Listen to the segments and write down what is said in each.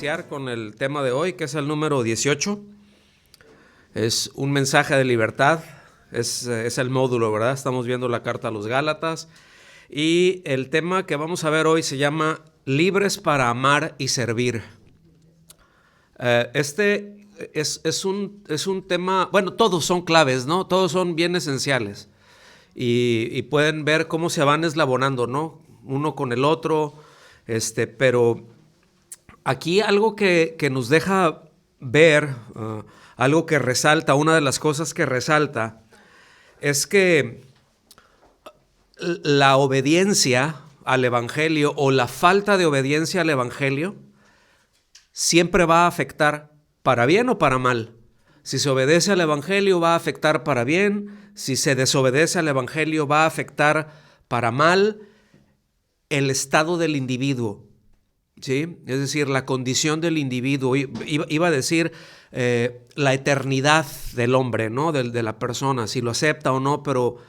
iniciar con el tema de hoy, que es el número 18. Es un mensaje de libertad, es el módulo, ¿verdad? Estamos viendo la carta a los Gálatas y el tema que vamos a ver hoy se llama Libres para amar y servir. Este es un tema, bueno, todos son claves, ¿no? Todos son bien esenciales y pueden ver cómo se van eslabonando, ¿no? Uno con el otro, pero aquí algo que nos deja ver, algo que resalta, una de las cosas que resalta es que la obediencia al Evangelio o la falta de obediencia al Evangelio siempre va a afectar para bien o para mal. Si se obedece al Evangelio va a afectar para bien, si se desobedece al Evangelio va a afectar para mal el estado del individuo, ¿sí? Es decir, la condición del individuo, iba a decir la eternidad del hombre, ¿no? De la persona, si lo acepta o no, pero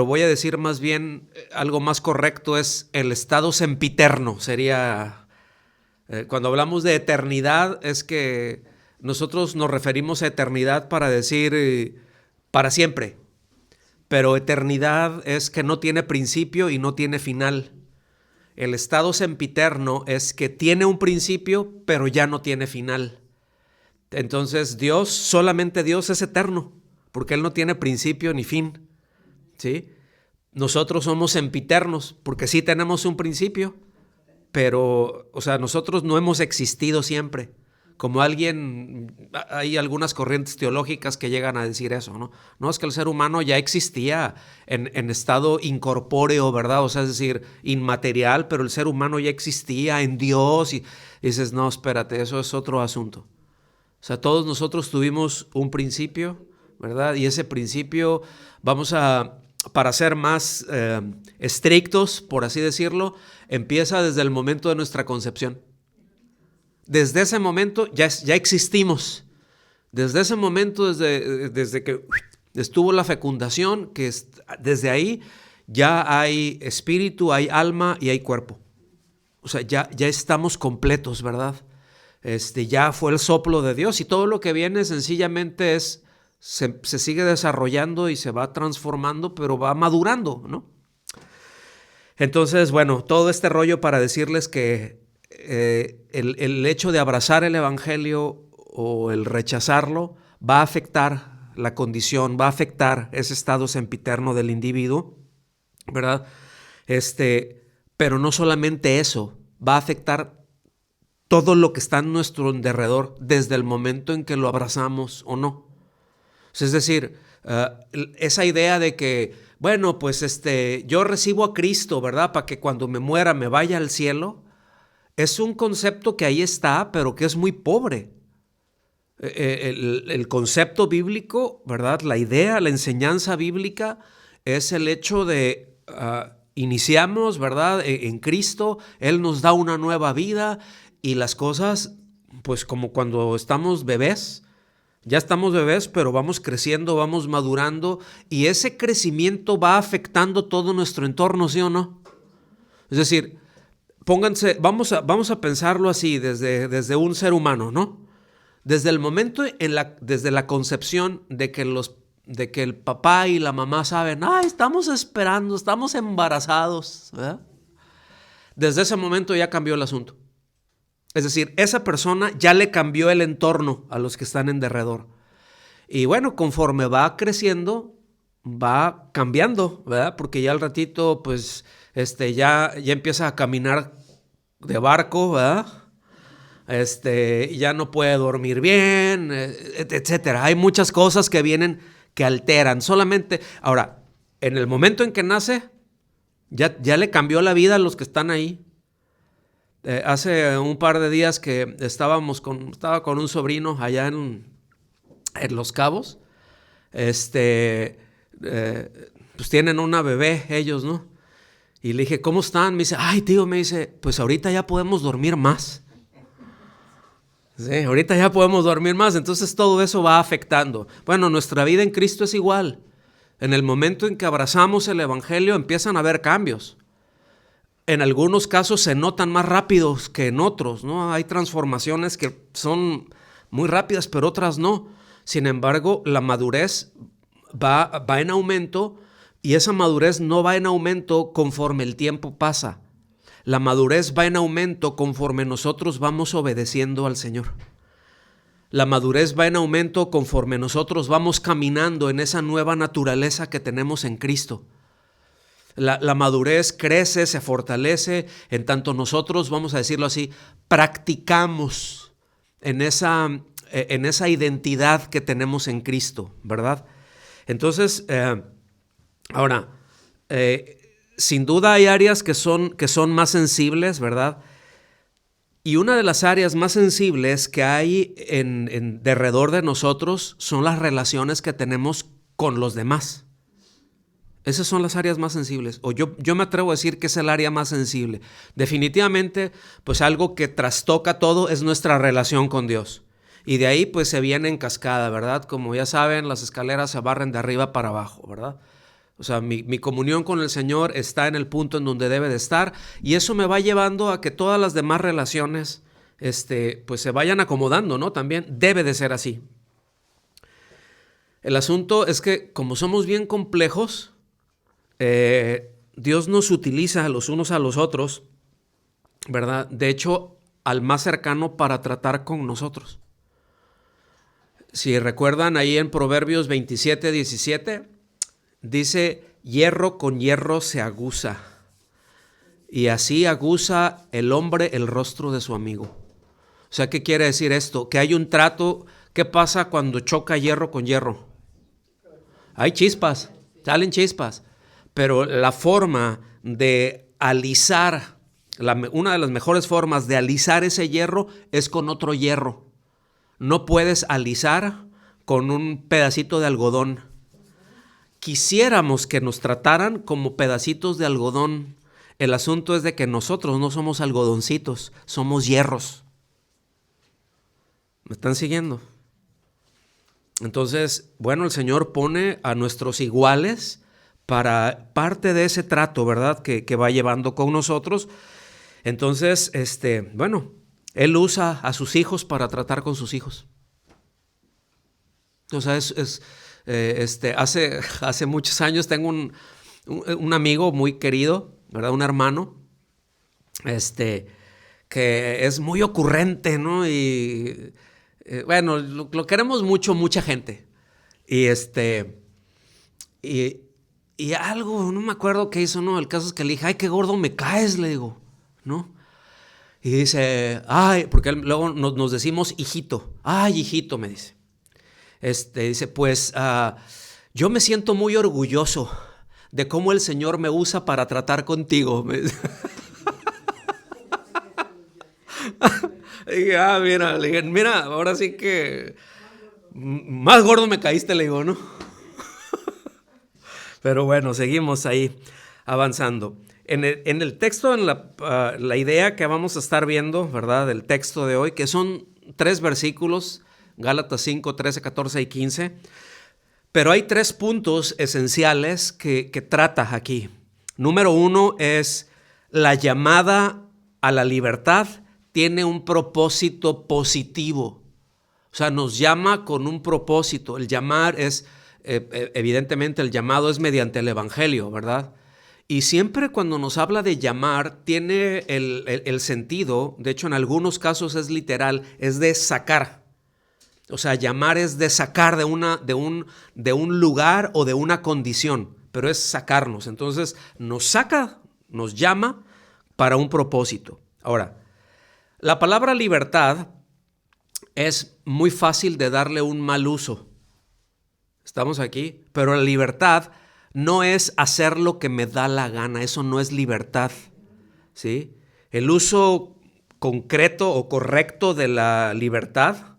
voy a decir más bien algo más correcto, es el estado sempiterno, sería... Cuando hablamos de eternidad es que nosotros nos referimos a eternidad para decir para siempre, pero eternidad es que no tiene principio y no tiene final. El estado sempiterno es que tiene un principio, pero ya no tiene final. Entonces Dios, solamente Dios es eterno, porque Él no tiene principio ni fin, ¿sí? Nosotros somos sempiternos, porque sí tenemos un principio, pero, o sea, nosotros no hemos existido siempre. Como hay algunas corrientes teológicas que llegan a decir eso, ¿no? No, es que el ser humano ya existía en estado incorpóreo, ¿verdad? O sea, es decir, inmaterial, pero el ser humano ya existía en Dios y dices, no, espérate, eso es otro asunto. O sea, todos nosotros tuvimos un principio, ¿verdad? Y ese principio, para ser más estrictos, por así decirlo, empieza desde el momento de nuestra concepción. Desde ese momento ya existimos. Desde ese momento, desde que estuvo la fecundación, desde ahí ya hay espíritu, hay alma y hay cuerpo. O sea, ya estamos completos, ¿verdad? Ya fue el soplo de Dios y todo lo que viene sencillamente se sigue desarrollando y se va transformando, pero va madurando, ¿no? Entonces, bueno, todo este rollo para decirles que el hecho de abrazar el Evangelio o el rechazarlo va a afectar la condición, va a afectar ese estado sempiterno del individuo, ¿verdad? Pero no solamente eso, va a afectar todo lo que está en nuestro derredor desde el momento en que lo abrazamos o no. Es decir, esa idea de que, bueno, pues yo recibo a Cristo, ¿verdad? Para que cuando me muera me vaya al cielo. Es un concepto que ahí está, pero que es muy pobre. El concepto bíblico, ¿verdad? La idea, la enseñanza bíblica es el hecho de iniciamos, ¿verdad? En Cristo, Él nos da una nueva vida y las cosas, pues como cuando estamos bebés, ya estamos bebés, pero vamos creciendo, vamos madurando y ese crecimiento va afectando todo nuestro entorno, ¿sí o no? Es decir, vamos a pensarlo así desde un ser humano, ¿no? Desde el momento, desde la concepción de que el papá y la mamá saben, estamos esperando, estamos embarazados, ¿verdad? Desde ese momento ya cambió el asunto. Es decir, esa persona ya le cambió el entorno a los que están en derredor. Y bueno, conforme va creciendo, va cambiando, ¿verdad? Porque ya al ratito, pues, ya empieza a caminar de barco, ¿verdad? Ya no puede dormir bien, etcétera. Hay muchas cosas que vienen que alteran. Solamente, ahora, en el momento en que nace, ya le cambió la vida a los que están ahí. Hace un par de días que estaba con un sobrino allá en Los Cabos. Pues tienen una bebé ellos, ¿no? Y le dije, ¿cómo están? Me dice, tío, pues ahorita ya podemos dormir más. Sí, ahorita ya podemos dormir más. Entonces todo eso va afectando. Bueno, nuestra vida en Cristo es igual. En el momento en que abrazamos el Evangelio empiezan a haber cambios. En algunos casos se notan más rápidos que en otros, ¿no? Hay transformaciones que son muy rápidas, pero otras no. Sin embargo, la madurez va en aumento, y esa madurez no va en aumento conforme el tiempo pasa. La madurez va en aumento conforme nosotros vamos obedeciendo al Señor. La madurez va en aumento conforme nosotros vamos caminando en esa nueva naturaleza que tenemos en Cristo. La madurez crece, se fortalece, en tanto nosotros, vamos a decirlo así, practicamos en esa identidad que tenemos en Cristo, ¿verdad? Entonces, ahora, sin duda hay áreas que son más sensibles, ¿verdad? Y una de las áreas más sensibles que hay de alrededor de nosotros son las relaciones que tenemos con los demás. Esas son las áreas más sensibles, o yo me atrevo a decir que es el área más sensible. Definitivamente, pues algo que trastoca todo es nuestra relación con Dios. Y de ahí pues se viene en cascada, ¿verdad? Como ya saben, las escaleras se barren de arriba para abajo, ¿verdad? O sea, mi comunión con el Señor está en el punto en donde debe de estar, y eso me va llevando a que todas las demás relaciones pues se vayan acomodando, ¿no? También debe de ser así. El asunto es que como somos bien complejos, Dios nos utiliza los unos a los otros, ¿verdad? De hecho, al más cercano para tratar con nosotros. Si recuerdan ahí en Proverbios 27:17, dice, hierro con hierro se aguza, y así aguza el hombre el rostro de su amigo. O sea, ¿qué quiere decir esto? Que hay un trato. ¿Qué pasa cuando choca hierro con hierro? Hay chispas, salen chispas. Pero la forma de alisar, una de las mejores formas de alisar ese hierro es con otro hierro. No puedes alisar con un pedacito de algodón. Quisiéramos que nos trataran como pedacitos de algodón. El asunto es de que nosotros no somos algodoncitos, somos hierros. ¿Me están siguiendo? Entonces, bueno, el Señor pone a nuestros iguales para parte de ese trato, ¿verdad? Que va llevando con nosotros. Entonces, bueno, Él usa a sus hijos para tratar con sus hijos. O sea, hace muchos años tengo un amigo muy querido, ¿verdad? Un hermano, que es muy ocurrente, ¿no? Y bueno, lo queremos mucho, mucha gente. Y algo, no me acuerdo qué hizo, ¿no? El caso es que le dije, ay, qué gordo me caes, le digo, ¿no? Y dice, ay, porque luego nos decimos hijito. Ay, hijito, me dice. Dice, pues yo me siento muy orgulloso de cómo el Señor me usa para tratar contigo. Me dice. Y dije, mira, le dije, mira, ahora sí que más gordo me caíste, le digo, ¿no? Pero bueno, seguimos ahí avanzando. En el texto, en la idea que vamos a estar viendo, ¿verdad? Del texto de hoy, que son 3 versículos, Gálatas 5, 13, 14 y 15. Pero hay 3 puntos esenciales que trata aquí. Número 1 es la llamada a la libertad tiene un propósito positivo. O sea, nos llama con un propósito. El llamar es, evidentemente, el llamado es mediante el evangelio, ¿verdad? Y siempre cuando nos habla de llamar, tiene el sentido, de hecho en algunos casos es literal, es de sacar. O sea, llamar es de sacar de un lugar o de una condición, pero es sacarnos. Entonces nos saca, nos llama para un propósito. Ahora, la palabra libertad es muy fácil de darle un mal uso. Estamos aquí, pero la libertad no es hacer lo que me da la gana, eso no es libertad, ¿sí? El uso concreto o correcto de la libertad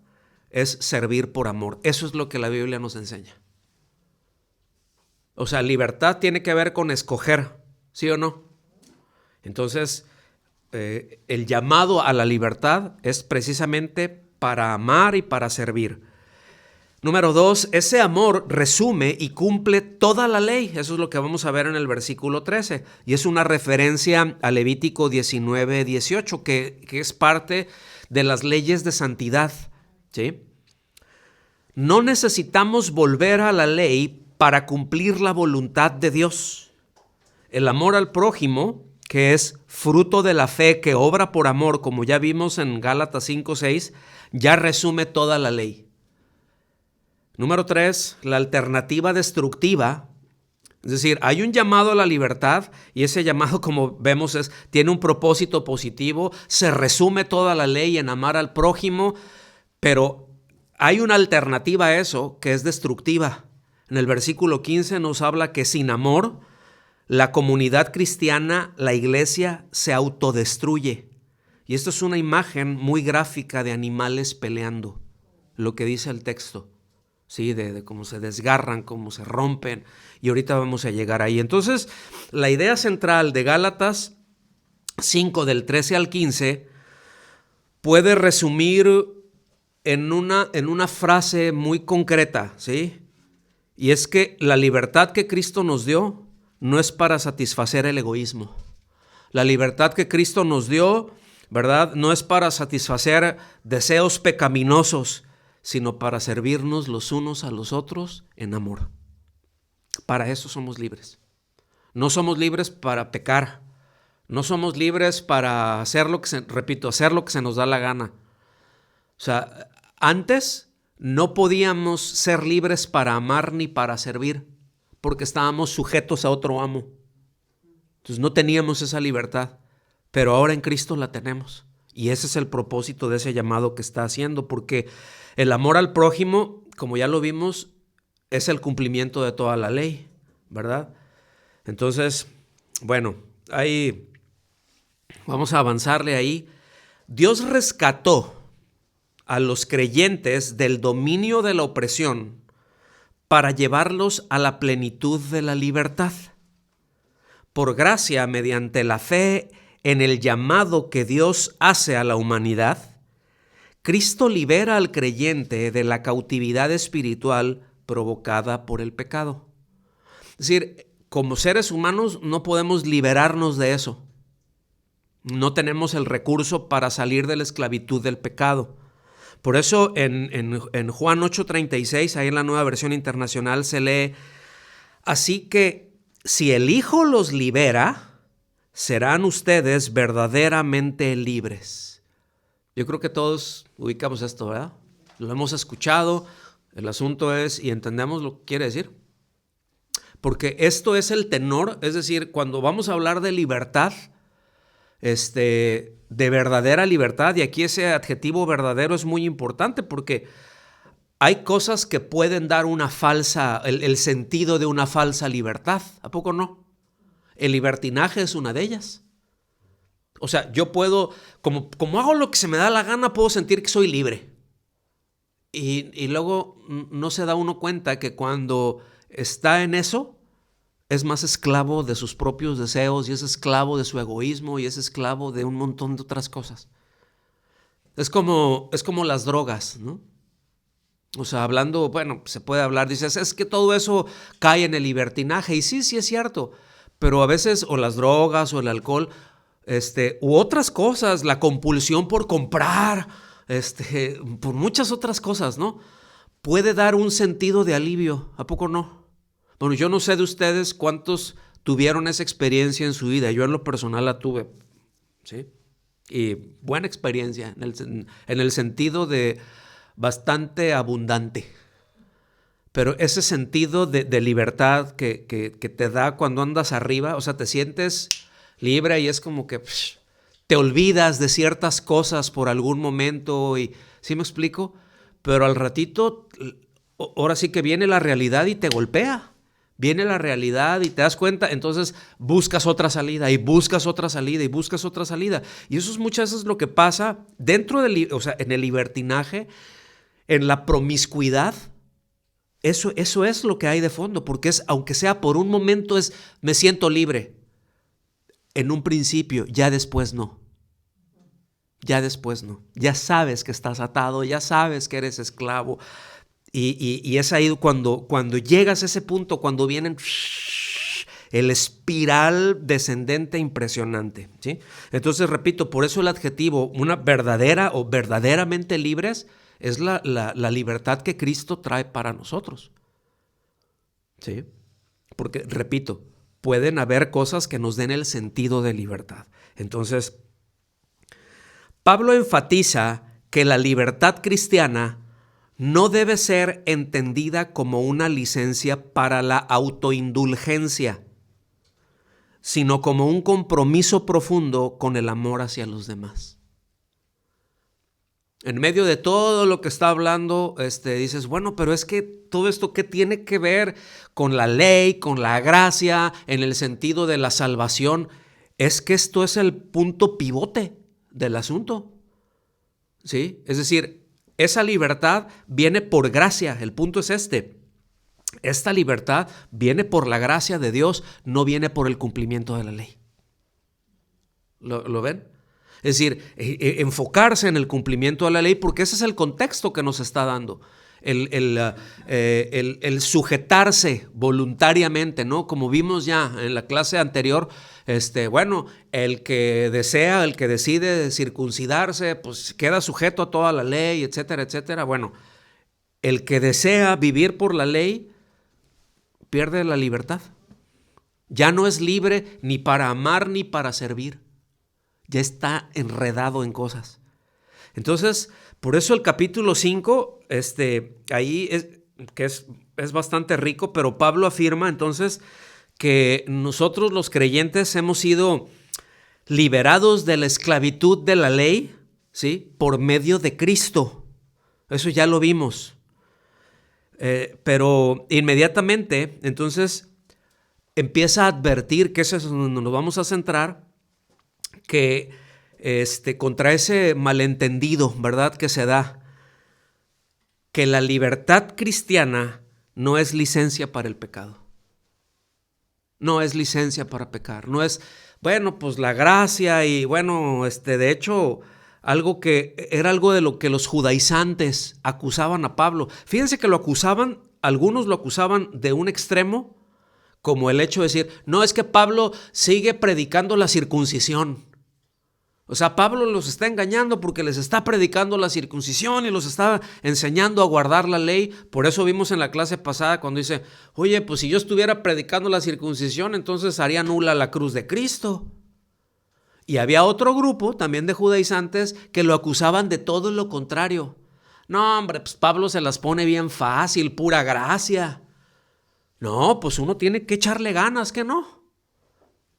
es servir por amor. Eso es lo que la Biblia nos enseña. O sea, libertad tiene que ver con escoger, ¿sí o no? Entonces, el llamado a la libertad es precisamente para amar y para servir. Número 2, ese amor resume y cumple toda la ley. Eso es lo que vamos a ver en el versículo 13. Y es una referencia a Levítico 19:18, que es parte de las leyes de santidad, ¿sí? No necesitamos volver a la ley para cumplir la voluntad de Dios. El amor al prójimo, que es fruto de la fe que obra por amor, como ya vimos en Gálatas 5:6, ya resume toda la ley. Número 3, la alternativa destructiva. Es decir, hay un llamado a la libertad y ese llamado, como vemos, tiene un propósito positivo. Se resume toda la ley en amar al prójimo, pero hay una alternativa a eso que es destructiva. En el versículo 15 nos habla que sin amor, la comunidad cristiana, la iglesia, se autodestruye. Y esto es una imagen muy gráfica de animales peleando, lo que dice el texto. Sí, de cómo se desgarran, cómo se rompen, y ahorita vamos a llegar ahí. Entonces, la idea central de Gálatas 5, del 13 al 15, puede resumir en una frase muy concreta, ¿sí? Y es que la libertad que Cristo nos dio no es para satisfacer el egoísmo. La libertad que Cristo nos dio, ¿verdad?, no es para satisfacer deseos pecaminosos, sino para servirnos los unos a los otros en amor. Para eso somos libres. No somos libres para pecar. No somos libres para hacer lo que se nos da la gana. O sea, antes no podíamos ser libres para amar ni para servir, porque estábamos sujetos a otro amo. Entonces no teníamos esa libertad, pero ahora en Cristo la tenemos. Y ese es el propósito de ese llamado que está haciendo, porque el amor al prójimo, como ya lo vimos, es el cumplimiento de toda la ley, ¿verdad? Entonces, bueno, ahí vamos a avanzarle ahí. Dios rescató a los creyentes del dominio de la opresión para llevarlos a la plenitud de la libertad. Por gracia, mediante la fe en el llamado que Dios hace a la humanidad, Cristo libera al creyente de la cautividad espiritual provocada por el pecado. Es decir, como seres humanos no podemos liberarnos de eso. No tenemos el recurso para salir de la esclavitud del pecado. Por eso en Juan 8:36, ahí en la Nueva Versión Internacional, se lee: así que si el Hijo los libera, serán ustedes verdaderamente libres. Yo creo que todos ubicamos esto, ¿verdad? Lo hemos escuchado. El asunto es, y entendemos lo que quiere decir. Porque esto es el tenor, es decir, cuando vamos a hablar de libertad, de verdadera libertad, y aquí ese adjetivo verdadero es muy importante porque hay cosas que pueden dar el sentido de una falsa libertad. ¿A poco no? El libertinaje es una de ellas. O sea, yo puedo, como hago lo que se me da la gana, puedo sentir que soy libre. Y luego no se da uno cuenta que cuando está en eso, es más esclavo de sus propios deseos, y es esclavo de su egoísmo, y es esclavo de un montón de otras cosas. Es como las drogas, ¿no? O sea, hablando, bueno, se puede hablar, dices, es que todo eso cae en el libertinaje, y sí es cierto, pero a veces o las drogas o el alcohol, u otras cosas, la compulsión por comprar, por muchas otras cosas, ¿no? Puede dar un sentido de alivio, ¿a poco no? Bueno, yo no sé de ustedes cuántos tuvieron esa experiencia en su vida. Yo en lo personal la tuve, ¿sí? Y buena experiencia, en el sentido de bastante abundante. Pero ese sentido de libertad que te da cuando andas arriba, o sea, te sientes libre y es como que te olvidas de ciertas cosas por algún momento, y ¿sí me explico? Pero al ratito, ahora sí que viene la realidad y te golpea. Viene la realidad y te das cuenta, entonces buscas otra salida y buscas otra salida y buscas otra salida. Y eso es muchas veces lo que pasa dentro en el libertinaje, en la promiscuidad. Eso es lo que hay de fondo, porque aunque sea por un momento, me siento libre. En un principio, ya después no. Ya después no. Ya sabes que estás atado, ya sabes que eres esclavo. Y es ahí cuando llegas a ese punto, cuando vienen el espiral descendente impresionante, ¿sí? Entonces, repito, por eso el adjetivo, una verdadera o verdaderamente libres, es la libertad que Cristo trae para nosotros, ¿sí? Porque, repito, pueden haber cosas que nos den el sentido de libertad. Entonces, Pablo enfatiza que la libertad cristiana no debe ser entendida como una licencia para la autoindulgencia, sino como un compromiso profundo con el amor hacia los demás. En medio de todo lo que está hablando, dices, bueno, pero es que todo esto, ¿qué tiene que ver con la ley, con la gracia, en el sentido de la salvación? Es que esto es el punto pivote del asunto, ¿sí? Es decir, esa libertad viene por gracia. El punto es este. Esta libertad viene por la gracia de Dios, no viene por el cumplimiento de la ley. ¿Lo ven? Es decir, enfocarse en el cumplimiento de la ley, porque ese es el contexto que nos está dando. El sujetarse voluntariamente, ¿no? Como vimos ya en la clase anterior, el que desea, el que decide circuncidarse, pues queda sujeto a toda la ley, etcétera, etcétera. Bueno, el que desea vivir por la ley pierde la libertad. Ya no es libre ni para amar ni para servir. Ya está enredado en cosas. Entonces, por eso el capítulo 5, ahí es bastante rico, pero Pablo afirma entonces que nosotros los creyentes hemos sido liberados de la esclavitud de la ley, ¿sí? Por medio de Cristo. Eso ya lo vimos. Pero inmediatamente, entonces, empieza a advertir, que eso es donde nos vamos a centrar, que contra ese malentendido, ¿verdad?, que se da, que la libertad cristiana no es licencia para el pecado. No es licencia para pecar. No es, bueno, pues la gracia y bueno, de hecho, era algo de lo que los judaizantes acusaban a Pablo. Fíjense que algunos lo acusaban de un extremo, como el hecho de decir, no, es que Pablo sigue predicando la circuncisión. O sea, Pablo los está engañando porque les está predicando la circuncisión y los está enseñando a guardar la ley. Por eso vimos en la clase pasada cuando dice, oye, pues si yo estuviera predicando la circuncisión, entonces haría nula la cruz de Cristo. Y había otro grupo también de judaizantes que lo acusaban de todo lo contrario. No, hombre, pues Pablo se las pone bien fácil, pura gracia. No, pues uno tiene que echarle ganas, ¿que no?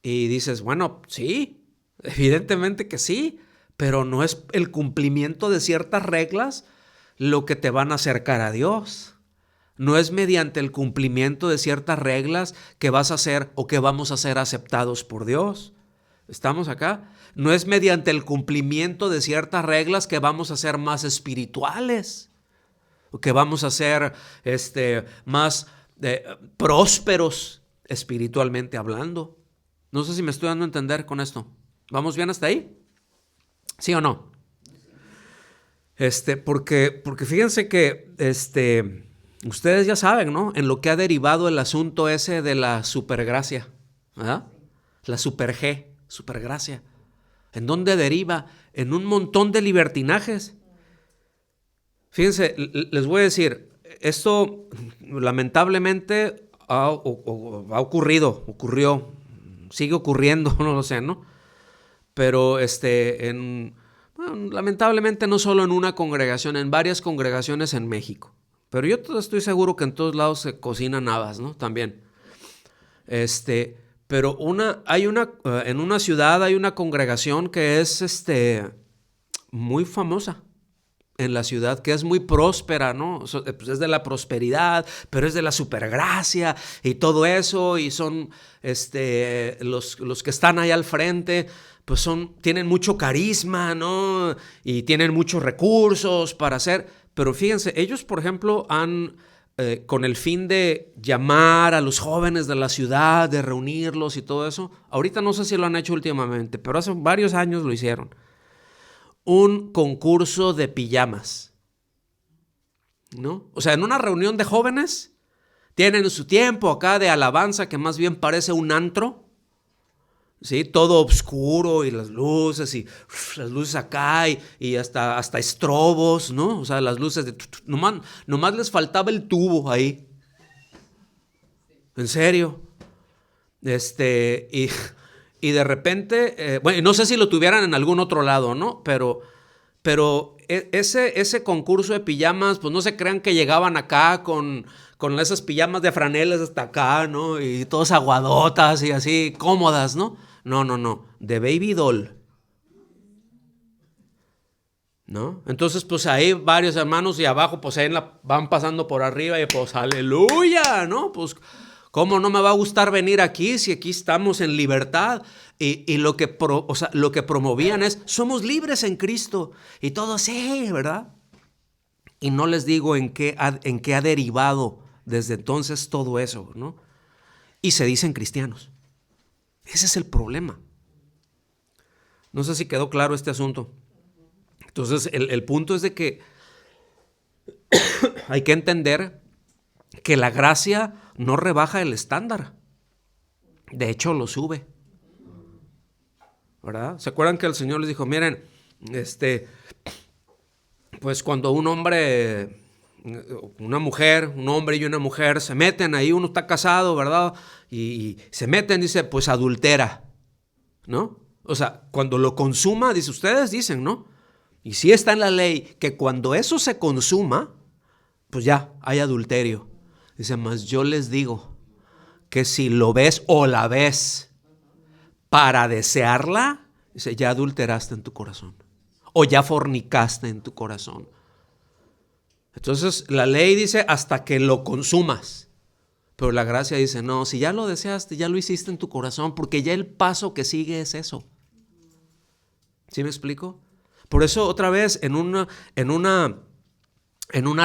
Y dices, bueno, sí. Evidentemente que sí, pero no es el cumplimiento de ciertas reglas lo que te van a acercar a Dios. No es mediante el cumplimiento de ciertas reglas que vas a ser o que vamos a ser aceptados por Dios. ¿Estamos acá? No es mediante el cumplimiento de ciertas reglas que vamos a ser más espirituales o que vamos a ser más prósperos espiritualmente hablando. No sé si me estoy dando a entender con esto. ¿Vamos bien hasta ahí? ¿Sí o no? Porque fíjense que ustedes ya saben, ¿no? En lo que ha derivado el asunto ese de la supergracia, ¿verdad? La supergracia. ¿En dónde deriva? En un montón de libertinajes. Fíjense, les voy a decir, esto lamentablemente ocurrió, sigue ocurriendo, no lo sé, ¿no? Pero lamentablemente no solo en una congregación, en varias congregaciones en México. Pero yo estoy seguro que en todos lados se cocinan habas, ¿no? También. Pero en una ciudad hay una congregación que es muy famosa en la ciudad, que es muy próspera, ¿no? Pues es de la prosperidad, pero es de la supergracia y todo eso, y son los que están ahí al frente, pues tienen mucho carisma, ¿no? Y tienen muchos recursos para hacer. Pero fíjense, ellos, por ejemplo, con el fin de llamar a los jóvenes de la ciudad, de reunirlos y todo eso, ahorita no sé si lo han hecho últimamente, pero hace varios años lo hicieron. Un concurso de pijamas. ¿no? O sea, en una reunión de jóvenes tienen su tiempo acá de alabanza que más bien parece un antro, ¿sí? Todo oscuro y las luces acá y hasta estrobos, ¿no? O sea, las luces nomás les faltaba el tubo ahí. En serio. Y de repente, bueno, no sé si lo tuvieran en algún otro lado, ¿no? Pero ese concurso de pijamas, pues no se crean que llegaban acá con esas pijamas de franelas hasta acá, ¿no? Y todas aguadotas y así, cómodas, ¿no? No, de baby doll, ¿no? Entonces, pues ahí varios hermanos y abajo, pues ahí van pasando por arriba y pues aleluya, ¿no? Pues, ¿cómo no me va a gustar venir aquí si aquí estamos en libertad? Y lo que promovían es, somos libres en Cristo. Y todo sí, ¿verdad? Y no les digo en qué ha derivado desde entonces todo eso, ¿no? Y se dicen cristianos. Ese es el problema. No sé si quedó claro este asunto. Entonces, el punto es de que hay que entender que la gracia no rebaja el estándar. De hecho, lo sube. ¿Verdad? ¿Se acuerdan que el Señor les dijo, miren, pues cuando un hombre, una mujer, un hombre y una mujer se meten ahí, uno está casado, ¿verdad? Y se meten, dice, pues adultera, ¿no? O sea, cuando lo consuma, dice, ustedes dicen, ¿no? Y sí está en la ley que cuando eso se consuma, pues ya hay adulterio. Dice, mas yo les digo que si lo ves o la ves para desearla, dice, ya adulteraste en tu corazón. O ya fornicaste en tu corazón. Entonces la ley dice hasta que lo consumas. Pero la gracia dice, no, si ya lo deseaste, ya lo hiciste en tu corazón, porque ya el paso que sigue es eso. ¿Sí me explico? Por eso otra vez en una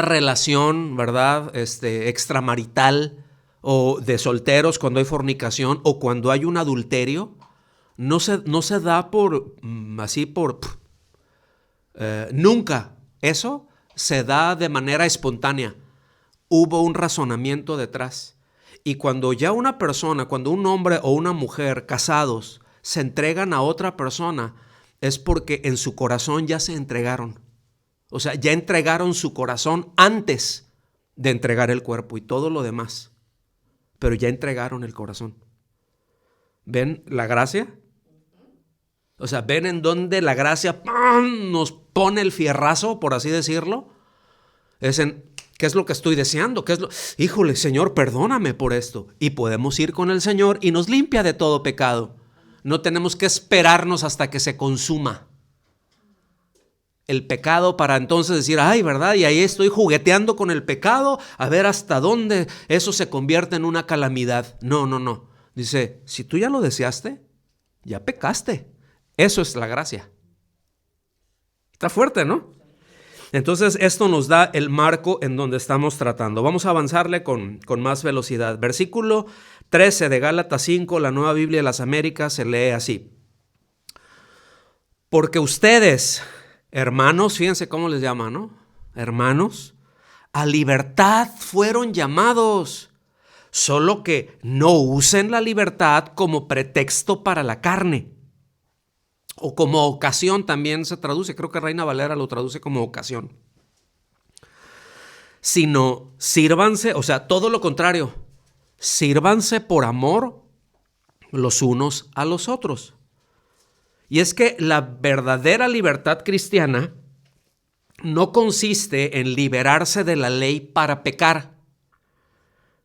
relación, ¿verdad? Extramarital o de solteros cuando hay fornicación o cuando hay un adulterio, no se da nunca. Eso se da de manera espontánea. Hubo un razonamiento detrás. Y cuando ya una persona, cuando un hombre o una mujer casados se entregan a otra persona, es porque en su corazón ya se entregaron. O sea, ya entregaron su corazón antes de entregar el cuerpo y todo lo demás. Pero ya entregaron el corazón. ¿Ven la gracia? O sea, ¿ven en dónde la gracia ¡pam!, nos pone el fierrazo, por así decirlo? Es en, ¿qué es lo que estoy deseando? Híjole, Señor, perdóname por esto. Y podemos ir con el Señor y nos limpia de todo pecado. No tenemos que esperarnos hasta que se consuma el pecado para entonces decir, ay, ¿verdad? Y ahí estoy jugueteando con el pecado a ver hasta dónde eso se convierte en una calamidad. No. Dice, si tú ya lo deseaste, ya pecaste. Eso es la gracia. Está fuerte, ¿no? Entonces esto nos da el marco en donde estamos tratando. Vamos a avanzarle con más velocidad. Versículo 13 de Gálatas 5, la Nueva Biblia de las Américas, se lee así. Porque ustedes, hermanos, fíjense cómo les llama, ¿no? Hermanos, a libertad fueron llamados, solo que no usen la libertad como pretexto para la carne. O como ocasión también se traduce, creo que Reina Valera lo traduce como ocasión. Sino sírvanse, o sea, todo lo contrario, sírvanse por amor los unos a los otros. Y es que la verdadera libertad cristiana no consiste en liberarse de la ley para pecar,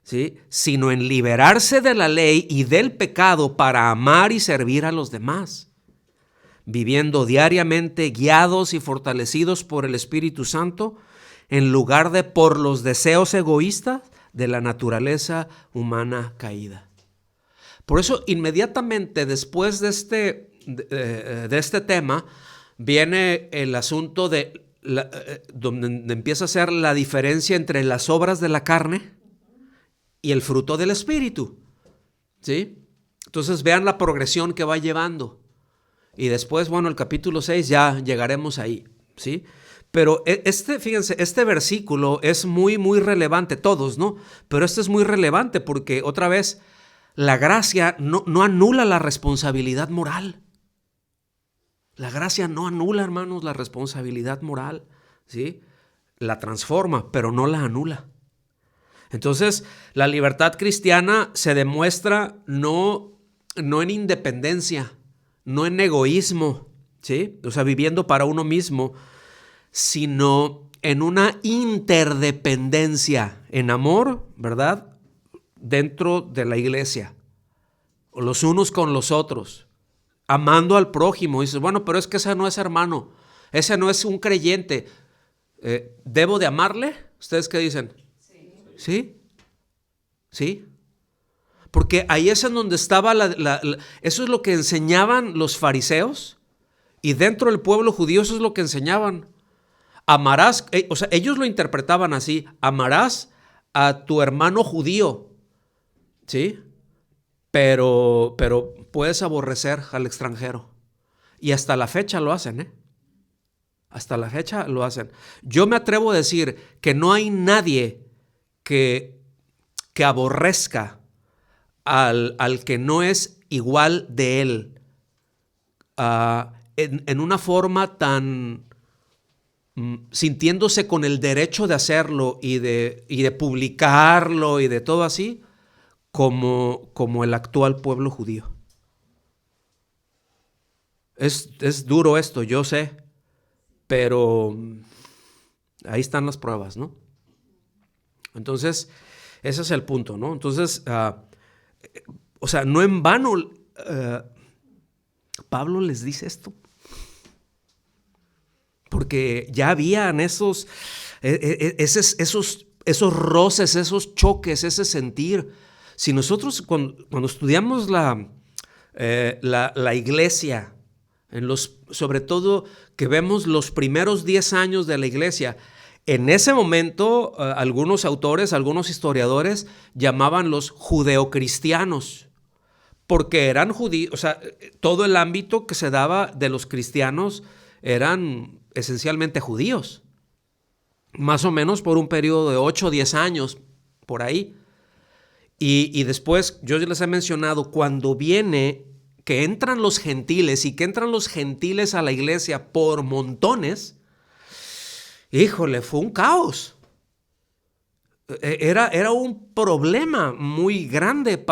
¿sí?, sino en liberarse de la ley y del pecado para amar y servir a los demás, viviendo diariamente guiados y fortalecidos por el Espíritu Santo, en lugar de por los deseos egoístas de la naturaleza humana caída. Por eso, inmediatamente después de este tema, viene el asunto donde empieza a ser la diferencia entre las obras de la carne y el fruto del Espíritu, ¿sí? Entonces vean la progresión que va llevando. Y después, bueno, el capítulo 6 ya llegaremos ahí, ¿sí? Pero fíjense, este versículo es muy, muy relevante, todos, ¿no? Pero este es muy relevante porque, otra vez, la gracia no anula la responsabilidad moral. La gracia no anula, hermanos, la responsabilidad moral, ¿sí? La transforma, pero no la anula. Entonces, la libertad cristiana se demuestra no en independencia, no en egoísmo, ¿sí? O sea, viviendo para uno mismo, sino en una interdependencia, en amor, ¿verdad? Dentro de la iglesia, los unos con los otros, amando al prójimo. Y dices, bueno, pero es que ese no es hermano, ese no es un creyente. ¿Debo de amarle? ¿Ustedes qué dicen? ¿Sí? ¿Sí? Porque ahí es en donde estaba eso es lo que enseñaban los fariseos, y dentro del pueblo judío eso es lo que enseñaban. Amarás, o sea, ellos lo interpretaban así: amarás a tu hermano judío, ¿sí? Pero puedes aborrecer al extranjero. Y hasta la fecha lo hacen, ¿eh? Hasta la fecha lo hacen. Yo me atrevo a decir que no hay nadie que aborrezca al que no es igual de él, en una forma tan sintiéndose con el derecho de hacerlo y de publicarlo y de todo así, como el actual pueblo judío. Es duro esto, yo sé, pero ahí están las pruebas, ¿no? Entonces, ese es el punto, ¿no? Entonces, o sea, no en vano Pablo les dice esto, porque ya habían esos roces, esos choques, ese sentir. Si nosotros cuando estudiamos la iglesia, sobre todo que vemos los primeros 10 años de la iglesia, en ese momento algunos autores, algunos historiadores llamaban los judeocristianos, porque eran judíos. O sea, todo el ámbito que se daba de los cristianos eran esencialmente judíos, más o menos por un periodo de 8 o 10 años, por ahí. Y después, yo les he mencionado, cuando viene que entran los gentiles y que entran los gentiles a la iglesia por montones, híjole, fue un caos. Era un problema muy grande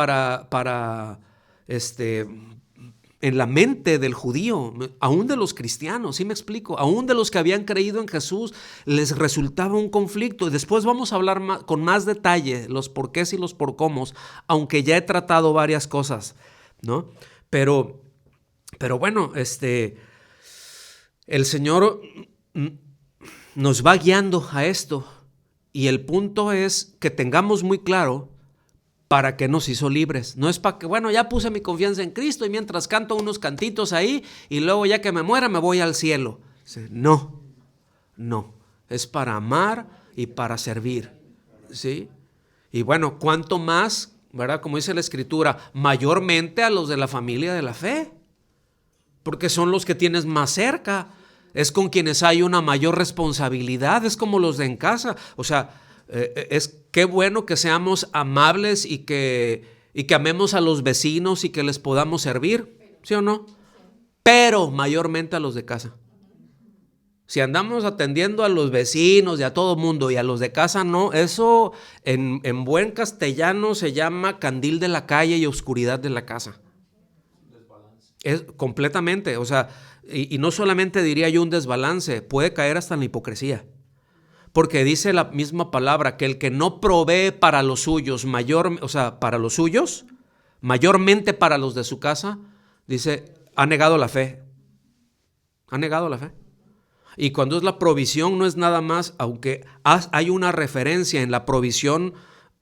en la mente del judío, aún de los cristianos, ¿sí me explico? Aún de los que habían creído en Jesús, les resultaba un conflicto. Y después vamos a hablar con más detalle los porqués y los porcómos, aunque ya he tratado varias cosas, ¿no? Pero bueno, el Señor nos va guiando a esto, y el punto es que tengamos muy claro para qué nos hizo libres. No es para que, bueno, ya puse mi confianza en Cristo y mientras canto unos cantitos ahí y luego ya que me muera me voy al cielo. No, es para amar y para servir, ¿sí? Y bueno, ¿cuánto más, verdad? Como dice la Escritura, mayormente a los de la familia de la fe, porque son los que tienes más cerca, es con quienes hay una mayor responsabilidad, es como los de en casa. O sea, es qué bueno que seamos amables y que amemos a los vecinos y que les podamos servir, ¿sí o no? Pero mayormente a los de casa. Si andamos atendiendo a los vecinos y a todo mundo y a los de casa no, eso en buen castellano se llama candil de la calle y oscuridad de la casa. Es completamente, o sea, y no solamente diría yo un desbalance, puede caer hasta en la hipocresía. Porque dice la misma palabra que el que no provee para los suyos, mayormente para los de su casa, dice, ha negado la fe. Ha negado la fe. Y cuando es la provisión, no es nada más, aunque hay una referencia en la provisión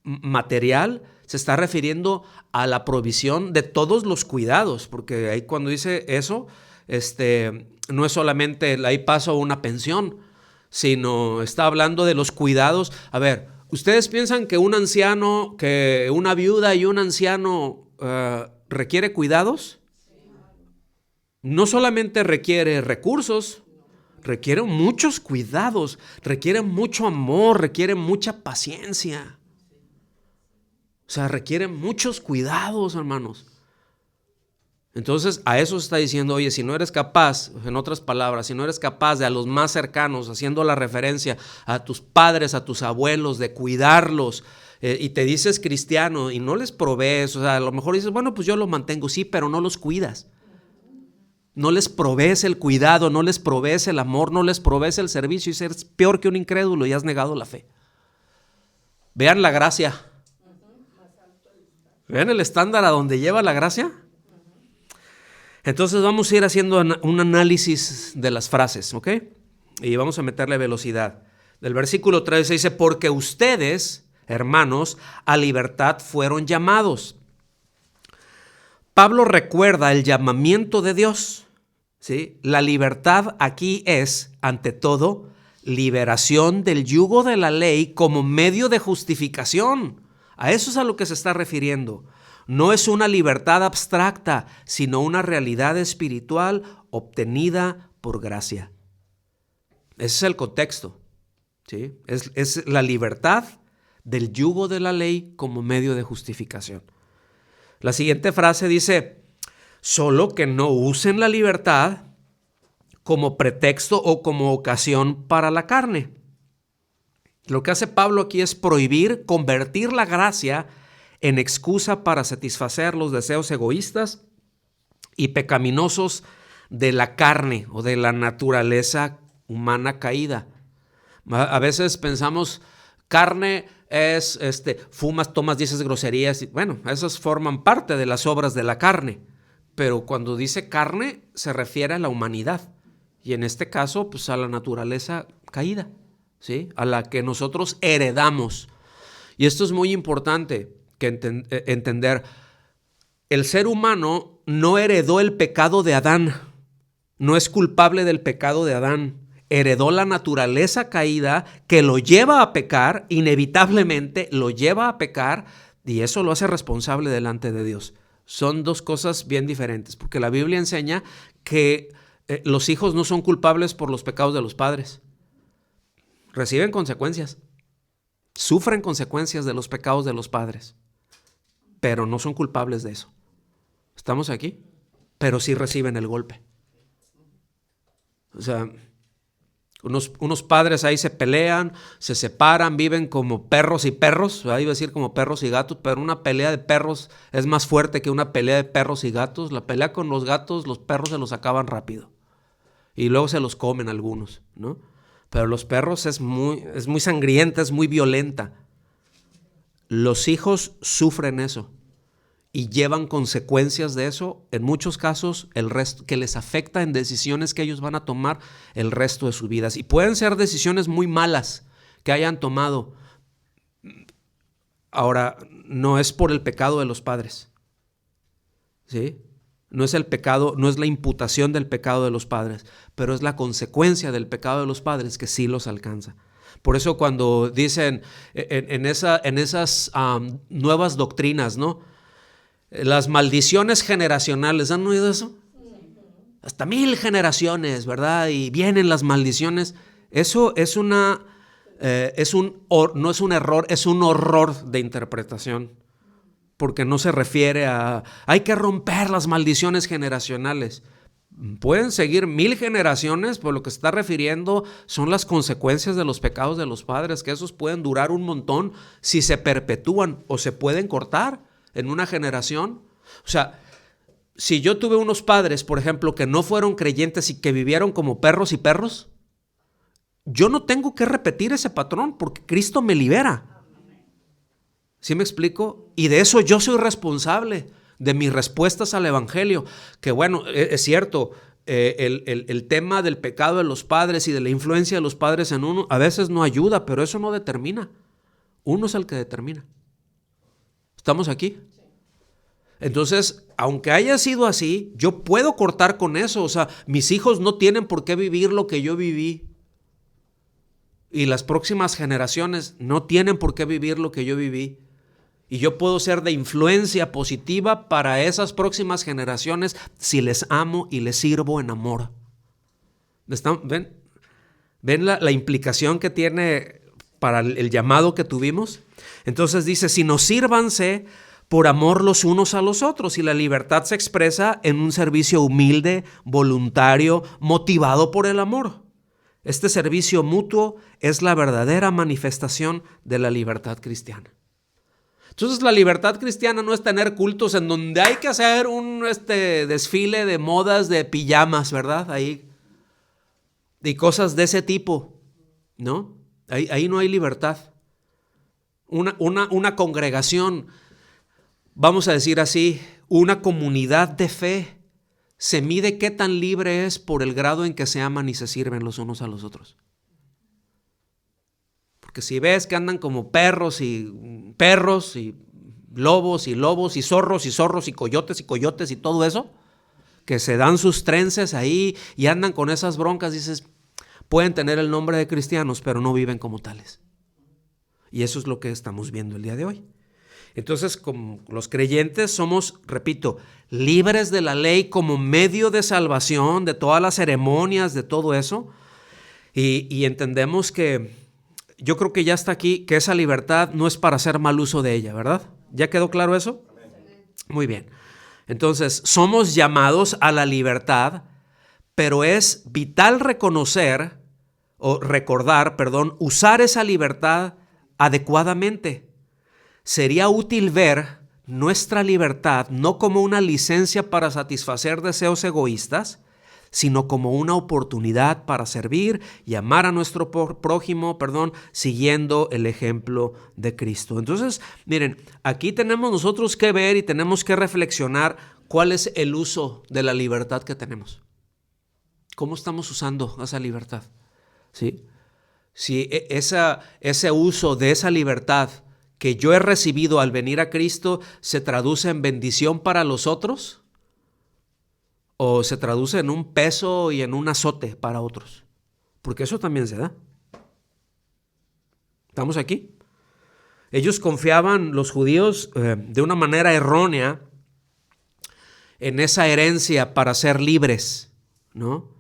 material, se está refiriendo a la provisión de todos los cuidados, porque ahí cuando dice eso, no es solamente ahí paso una pensión, sino está hablando de los cuidados. A ver, ¿ustedes piensan que un anciano, que una viuda y un anciano requiere cuidados? No solamente requiere recursos, requiere muchos cuidados, requiere mucho amor, requiere mucha paciencia. O sea, requiere muchos cuidados, hermanos. Entonces, a eso se está diciendo, oye, si no eres capaz, en otras palabras, si no eres capaz de a los más cercanos, haciendo la referencia a tus padres, a tus abuelos, de cuidarlos, y te dices cristiano y no les provees, o sea, a lo mejor dices, bueno, pues yo los mantengo, sí, pero no los cuidas. No les provees el cuidado, no les provees el amor, no les provees el servicio, y eres peor que un incrédulo y has negado la fe. Vean la gracia. ¿Vean el estándar a donde lleva la gracia? Entonces vamos a ir haciendo un análisis de las frases, ¿ok? Y vamos a meterle velocidad. Del versículo 13 dice, porque ustedes, hermanos, a libertad fueron llamados. Pablo recuerda el llamamiento de Dios, ¿sí? La libertad aquí es, ante todo, liberación del yugo de la ley como medio de justificación. A eso es a lo que se está refiriendo. No es una libertad abstracta, sino una realidad espiritual obtenida por gracia. Ese es el contexto, ¿sí? Es la libertad del yugo de la ley como medio de justificación. La siguiente frase dice, solo que no usen la libertad como pretexto o como ocasión para la carne. Lo que hace Pablo aquí es prohibir, convertir la gracia en excusa para satisfacer los deseos egoístas y pecaminosos de la carne o de la naturaleza humana caída. A veces pensamos, carne es, fumas, tomas, dices groserías, y bueno, esas forman parte de las obras de la carne, pero cuando dice carne se refiere a la humanidad y en este caso pues a la naturaleza caída, ¿sí? A la que nosotros heredamos. Y esto es muy importante que entender. El ser humano no heredó el pecado de Adán, no es culpable del pecado de Adán. Heredó la naturaleza caída que lo lleva a pecar, inevitablemente lo lleva a pecar, y eso lo hace responsable delante de Dios. Son dos cosas bien diferentes, porque la Biblia enseña que los hijos no son culpables por los pecados de los padres. Reciben consecuencias, sufren consecuencias de los pecados de los padres, pero no son culpables de eso. ¿Estamos aquí? Pero sí reciben el golpe. O sea, unos padres ahí se pelean, se separan, viven como perros y perros, iba a decir como perros y gatos, pero una pelea de perros es más fuerte que una pelea de perros y gatos. La pelea con los gatos, los perros se los acaban rápido y luego se los comen algunos, ¿no? Pero los perros es muy sangrienta, es muy violenta. Los hijos sufren eso y llevan consecuencias de eso, en muchos casos el resto, que les afecta en decisiones que ellos van a tomar el resto de sus vidas. Y pueden ser decisiones muy malas que hayan tomado. Ahora, no es por el pecado de los padres, ¿sí? No es el pecado, no es la imputación del pecado de los padres, pero es la consecuencia del pecado de los padres que sí los alcanza. Por eso cuando dicen en esas nuevas doctrinas, ¿no? Las maldiciones generacionales, ¿han oído eso? Hasta 1000 generaciones, ¿verdad? Y vienen las maldiciones. Eso es no es un error, es un horror de interpretación. Porque no se refiere a, hay que romper las maldiciones generacionales. Pueden seguir 1000 generaciones, pero lo que se está refiriendo son las consecuencias de los pecados de los padres, que esos pueden durar un montón si se perpetúan o se pueden cortar en una generación. O sea, si yo tuve unos padres, por ejemplo, que no fueron creyentes y que vivieron como perros y perros, yo no tengo que repetir ese patrón porque Cristo me libera. ¿Sí me explico? Y de eso yo soy responsable, de mis respuestas al evangelio. Que bueno, es cierto, el tema del pecado de los padres y de la influencia de los padres en uno a veces no ayuda, pero eso no determina. Uno es el que determina. ¿Estamos aquí? Entonces, aunque haya sido así, yo puedo cortar con eso. O sea, mis hijos no tienen por qué vivir lo que yo viví. Y las próximas generaciones no tienen por qué vivir lo que yo viví. Y yo puedo ser de influencia positiva para esas próximas generaciones si les amo y les sirvo en amor. ¿Ven? ¿Ven la implicación que tiene para el llamado que tuvimos? Entonces dice, sino sírvanse por amor los unos a los otros. Y la libertad se expresa en un servicio humilde, voluntario, motivado por el amor. Este servicio mutuo es la verdadera manifestación de la libertad cristiana. Entonces la libertad cristiana no es tener cultos en donde hay que hacer un desfile de modas de pijamas, ¿verdad? Ahí, y cosas de ese tipo, ¿no? Ahí no hay libertad. Una congregación, vamos a decir así, una comunidad de fe, se mide qué tan libre es por el grado en que se aman y se sirven los unos a los otros. Porque si ves que andan como perros y lobos y zorros y coyotes y todo eso, que se dan sus trences ahí y andan con esas broncas, dices, pueden tener el nombre de cristianos, pero no viven como tales. Y eso es lo que estamos viendo el día de hoy. Entonces, como los creyentes somos, repito, libres de la ley como medio de salvación, de todas las ceremonias, de todo eso. Y entendemos que, yo creo que ya está aquí, que esa libertad no es para hacer mal uso de ella, ¿verdad? ¿Ya quedó claro eso? Muy bien. Entonces, somos llamados a la libertad, pero es vital recordar, usar esa libertad adecuadamente. Sería útil ver nuestra libertad no como una licencia para satisfacer deseos egoístas, sino como una oportunidad para servir y amar a nuestro prójimo, siguiendo el ejemplo de Cristo. Entonces, miren, aquí tenemos nosotros que ver y tenemos que reflexionar cuál es el uso de la libertad que tenemos. ¿Cómo estamos usando esa libertad? ¿Sí? Si ese uso de esa libertad que yo he recibido al venir a Cristo se traduce en bendición para los otros o se traduce en un peso y en un azote para otros, porque eso también se da. ¿Estamos aquí? Ellos confiaban, los judíos, de una manera errónea en esa herencia para ser libres, ¿no?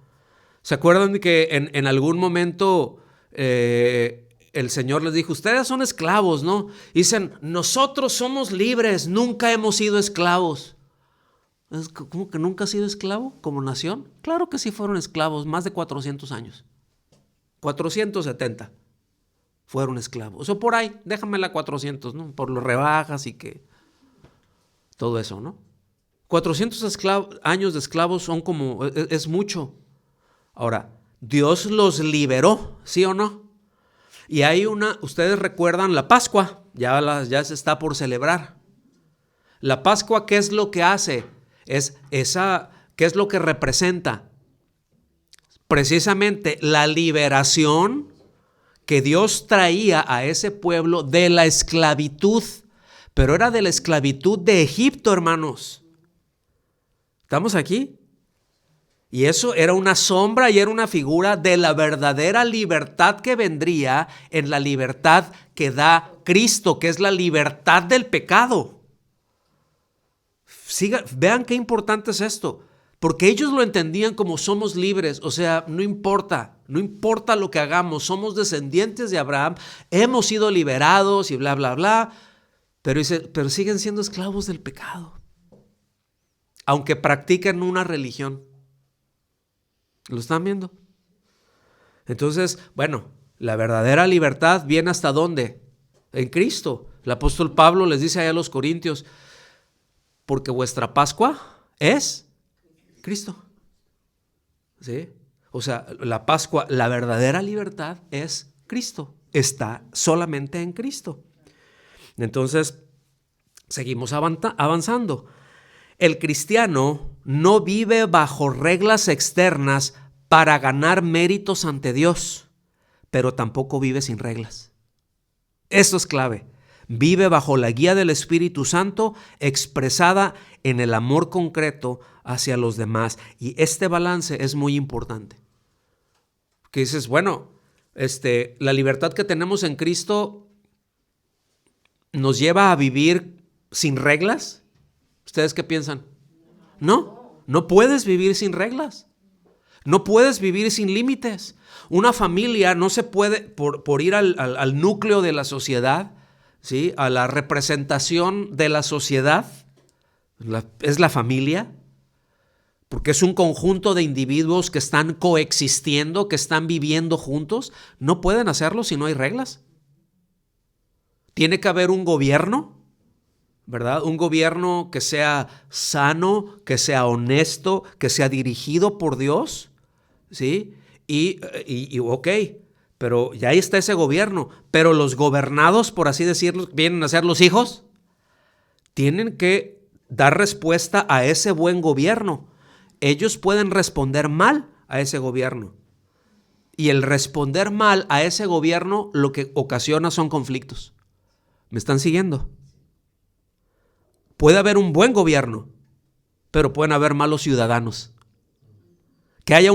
¿Se acuerdan de que en algún momento el Señor les dijo, ustedes son esclavos, ¿no? Dicen, nosotros somos libres, nunca hemos sido esclavos. ¿Cómo que nunca has sido esclavo como nación? Claro que sí fueron esclavos, más de 400 años. 470 fueron esclavos. O por ahí, déjamela 400, ¿no? Por los rebajas y que todo eso, ¿no? 400 años de esclavos son como, es mucho. Ahora, Dios los liberó, ¿sí o no? Y hay ustedes recuerdan la Pascua, ya se está por celebrar. La Pascua, ¿qué es lo que hace? ¿Qué es lo que representa? Precisamente la liberación que Dios traía a ese pueblo de la esclavitud, pero era de la esclavitud de Egipto, hermanos. ¿Estamos aquí? Y eso era una sombra y era una figura de la verdadera libertad que vendría en la libertad que da Cristo, que es la libertad del pecado. Vean qué importante es esto, porque ellos lo entendían como somos libres, o sea, no importa lo que hagamos, somos descendientes de Abraham, hemos sido liberados y bla, bla, bla, pero siguen siendo esclavos del pecado, aunque practiquen una religión. ¿Lo están viendo? Entonces, bueno, la verdadera libertad viene ¿hasta dónde? En Cristo. El apóstol Pablo les dice allá a los Corintios, porque vuestra Pascua es Cristo. ¿Sí? O sea, la Pascua, la verdadera libertad es Cristo. Está solamente en Cristo. Entonces, seguimos avanzando. El cristiano no vive bajo reglas externas para ganar méritos ante Dios, pero tampoco vive sin reglas. Esto es clave. Vive bajo la guía del Espíritu Santo expresada en el amor concreto hacia los demás. Y este balance es muy importante. Que dices, bueno, la libertad que tenemos en Cristo nos lleva a vivir sin reglas. ¿Ustedes qué piensan? No puedes vivir sin reglas. No puedes vivir sin límites. Una familia no se puede, por ir al núcleo de la sociedad, ¿sí? A la representación de la sociedad, es la familia, porque es un conjunto de individuos que están coexistiendo, que están viviendo juntos. No pueden hacerlo si no hay reglas. Tiene que haber un gobierno, ¿verdad? Un gobierno que sea sano, que sea honesto, que sea dirigido por Dios, ¿sí? Y ok, pero ya ahí está ese gobierno. Pero los gobernados, por así decirlo, vienen a ser los hijos, tienen que dar respuesta a ese buen gobierno. Ellos pueden responder mal a ese gobierno. Y el responder mal a ese gobierno lo que ocasiona son conflictos. ¿Me están siguiendo? Puede haber un buen gobierno, pero pueden haber malos ciudadanos. Que haya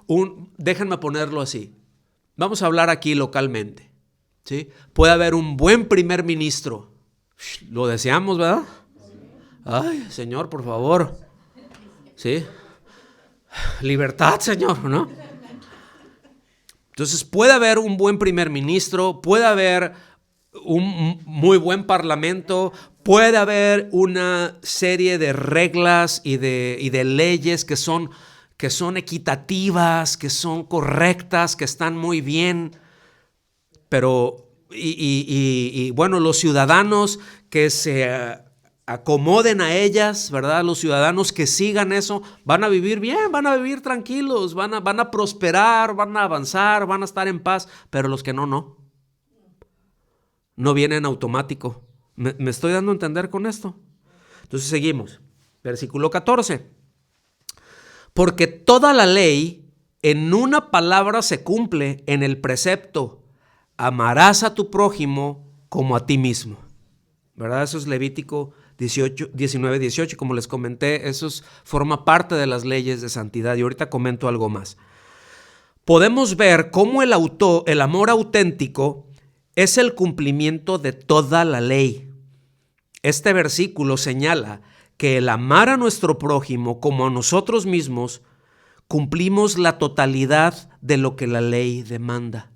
un, déjenme ponerlo así. Vamos a hablar aquí localmente, ¿sí? Puede haber un buen primer ministro. Lo deseamos, ¿verdad? Ay, Señor, por favor. ¿Sí? Libertad, Señor, ¿no? Entonces puede haber un buen primer ministro, puede haber un muy buen parlamento, puede haber una serie de reglas y de leyes que son equitativas, que son correctas, que están muy bien, pero bueno, los ciudadanos que se acomoden a ellas, ¿verdad? Los ciudadanos que sigan eso van a vivir bien, van a vivir tranquilos, van a prosperar, van a avanzar, van a estar en paz, pero los que no vienen automático. ¿Me estoy dando a entender con esto? Entonces seguimos. Versículo 14. Porque toda la ley en una palabra se cumple en el precepto: amarás a tu prójimo como a ti mismo. ¿Verdad? Eso es Levítico 19, 18. Como les comenté, eso forma parte de las leyes de santidad. Y ahorita comento algo más. Podemos ver cómo el amor auténtico es el cumplimiento de toda la ley. Este versículo señala que el amar a nuestro prójimo como a nosotros mismos, cumplimos la totalidad de lo que la ley demanda.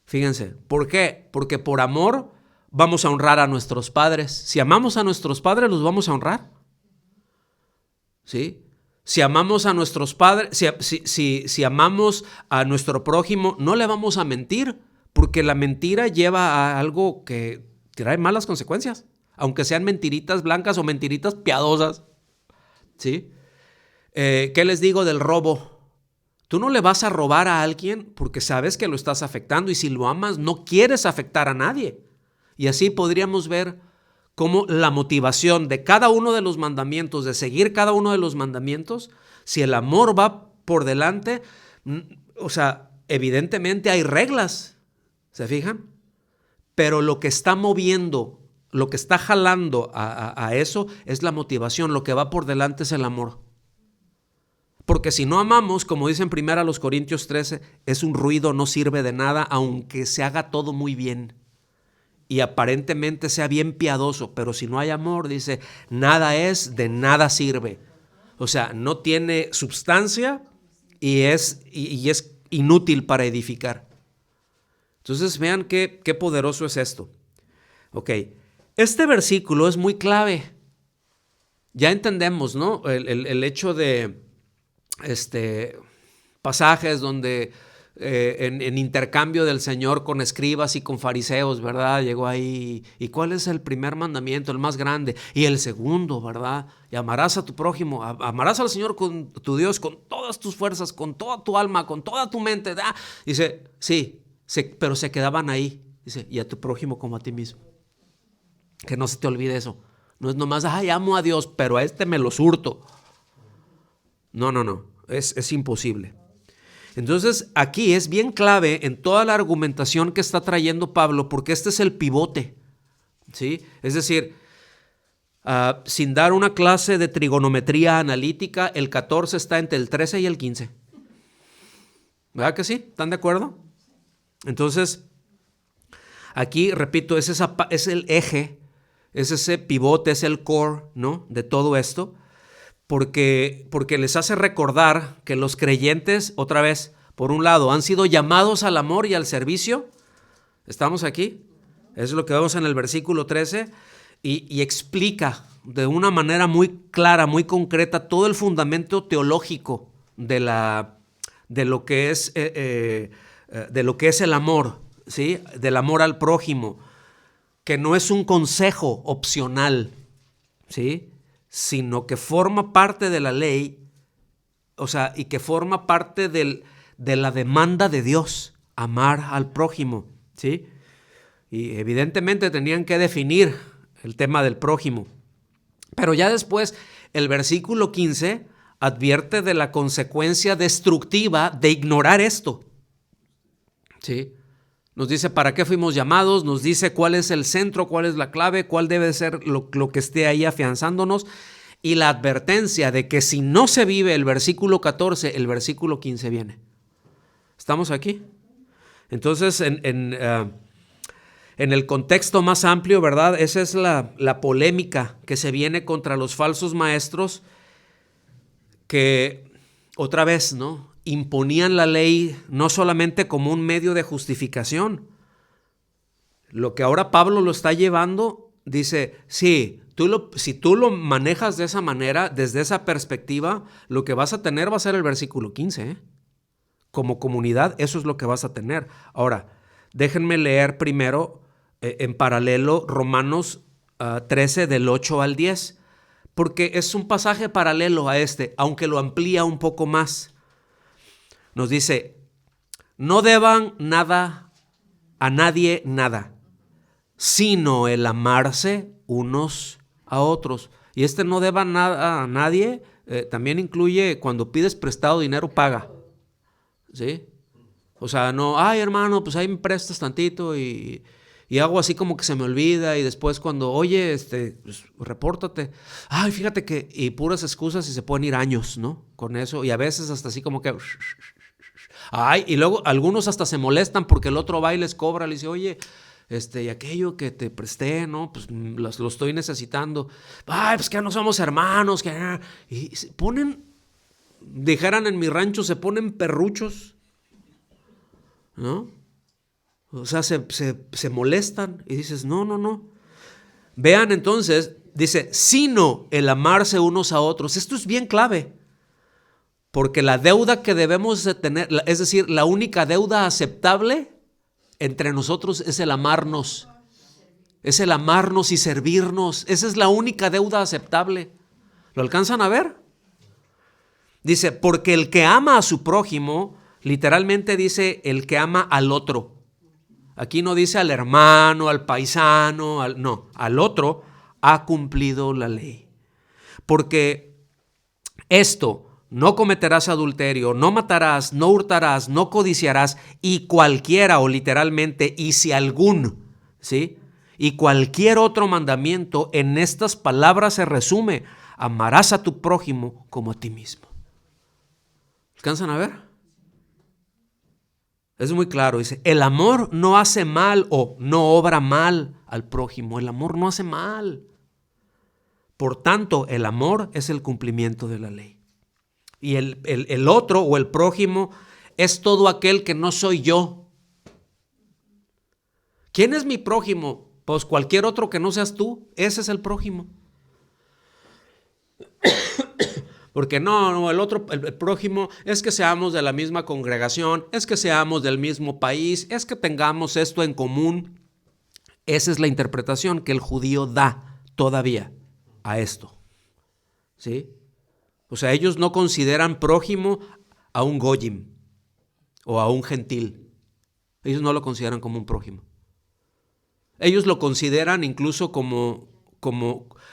Fíjense, ¿por qué? Porque por amor vamos a honrar a nuestros padres. Si amamos a nuestros padres, los vamos a honrar. ¿Sí? Si amamos a nuestros padres, si amamos a nuestro prójimo, no le vamos a mentir, porque la mentira lleva a algo que trae malas consecuencias, aunque sean mentiritas blancas o mentiritas piadosas. ¿Sí? ¿Qué les digo del robo? Tú no le vas a robar a alguien porque sabes que lo estás afectando, y si lo amas no quieres afectar a nadie. Y así podríamos ver cómo la motivación de cada uno de los mandamientos, de seguir cada uno de los mandamientos, si el amor va por delante, o sea, evidentemente hay reglas, ¿se fijan? Pero lo que está moviendo, lo que está jalando a eso es la motivación, lo que va por delante es el amor. Porque si no amamos, como dice en 1 Corintios 13, es un ruido, no sirve de nada, aunque se haga todo muy bien y aparentemente sea bien piadoso, pero si no hay amor, dice, nada es, de nada sirve. O sea, no tiene sustancia y es inútil para edificar. Entonces vean qué poderoso es esto. Ok, este versículo es muy clave. Ya entendemos, ¿no? El hecho de pasajes donde en intercambio del Señor con escribas y con fariseos, ¿verdad? Llegó ahí, ¿y cuál es el primer mandamiento, el más grande? Y el segundo, ¿verdad? Y amarás a tu prójimo, amarás al Señor con tu Dios con todas tus fuerzas, con toda tu alma, con toda tu mente. ¿verdad? Dice, sí, pero se quedaban ahí. Dice, y a tu prójimo como a ti mismo. Que no se te olvide eso. No es nomás, ay, amo a Dios, pero a este me lo surto. No, es imposible. Entonces aquí es bien clave en toda la argumentación que está trayendo Pablo, porque este es el pivote, ¿sí? Es decir, sin dar una clase de trigonometría analítica, el 14 está entre el 13 y el 15. ¿Verdad que sí? ¿Están de acuerdo? Entonces, aquí, repito, es el eje, es ese pivote, es el core, ¿no? De todo esto. porque les hace recordar que los creyentes, otra vez, por un lado, han sido llamados al amor y al servicio. ¿Estamos aquí? Eso es lo que vemos en el versículo 13 y explica de una manera muy clara, muy concreta, todo el fundamento teológico de lo que es el amor, ¿sí? Del amor al prójimo, que no es un consejo opcional, ¿sí? Sino que forma parte de la ley, o sea, y que forma parte de la demanda de Dios, amar al prójimo, ¿sí? Y evidentemente tenían que definir el tema del prójimo. Pero ya después, el versículo 15 advierte de la consecuencia destructiva de ignorar esto, ¿sí? Nos dice para qué fuimos llamados, nos dice cuál es el centro, cuál es la clave, cuál debe ser lo que esté ahí afianzándonos, y la advertencia de que si no se vive el versículo 14, el versículo 15 viene. ¿Estamos aquí? Entonces, en el contexto más amplio, ¿verdad? Esa es la polémica que se viene contra los falsos maestros que, otra vez, ¿no?, imponían la ley no solamente como un medio de justificación. Lo que ahora Pablo lo está llevando, dice, sí, si tú lo manejas de esa manera, desde esa perspectiva, lo que vas a tener va a ser el versículo 15, ¿eh? Como comunidad, eso es lo que vas a tener. Ahora, déjenme leer primero en paralelo Romanos 13 del 8 al 10, porque es un pasaje paralelo a este, aunque lo amplía un poco más. Nos dice, no deban nada a nadie nada, sino el amarse unos a otros. Y este no deban nada a nadie, también incluye cuando pides prestado dinero, paga. ¿Sí? O sea, no, ay hermano, pues ahí me prestas tantito y hago así como que se me olvida y después cuando, oye, pues, repórtate. Ay, fíjate que, y puras excusas y se pueden ir años, ¿no? Con eso y a veces hasta así como que, ay, y luego algunos hasta se molestan porque el otro va y les cobra, le dice, oye, y aquello que te presté, ¿no? Pues lo estoy necesitando. Ay, pues que no somos hermanos, que... Y se ponen, dijeran en mi rancho, se ponen perruchos, ¿no? O sea, se molestan y dices, no. Vean entonces, dice, sino el amarse unos a otros. Esto es bien clave, porque la deuda que debemos de tener, es decir, la única deuda aceptable entre nosotros es el amarnos. Es el amarnos y servirnos. Esa es la única deuda aceptable. ¿Lo alcanzan a ver? Dice, porque el que ama a su prójimo, literalmente dice el que ama al otro. Aquí no dice al hermano, al paisano, no, al otro ha cumplido la ley. Porque esto, no cometerás adulterio, no matarás, no hurtarás, no codiciarás, y cualquiera, o literalmente, y si algún, ¿sí? Y cualquier otro mandamiento en estas palabras se resume, amarás a tu prójimo como a ti mismo. ¿Alcanzan a ver? Es muy claro, dice, el amor no hace mal o no obra mal al prójimo, el amor no hace mal. Por tanto, el amor es el cumplimiento de la ley. Y el otro o el prójimo es todo aquel que no soy yo. ¿Quién es mi prójimo? Pues cualquier otro que no seas tú, ese es el prójimo. Porque no, el prójimo es que seamos de la misma congregación, es que seamos del mismo país, es que tengamos esto en común. Esa es la interpretación que el judío da todavía a esto, ¿sí? O sea, ellos no consideran prójimo a un goyim o a un gentil. Ellos no lo consideran como un prójimo. Ellos lo consideran incluso como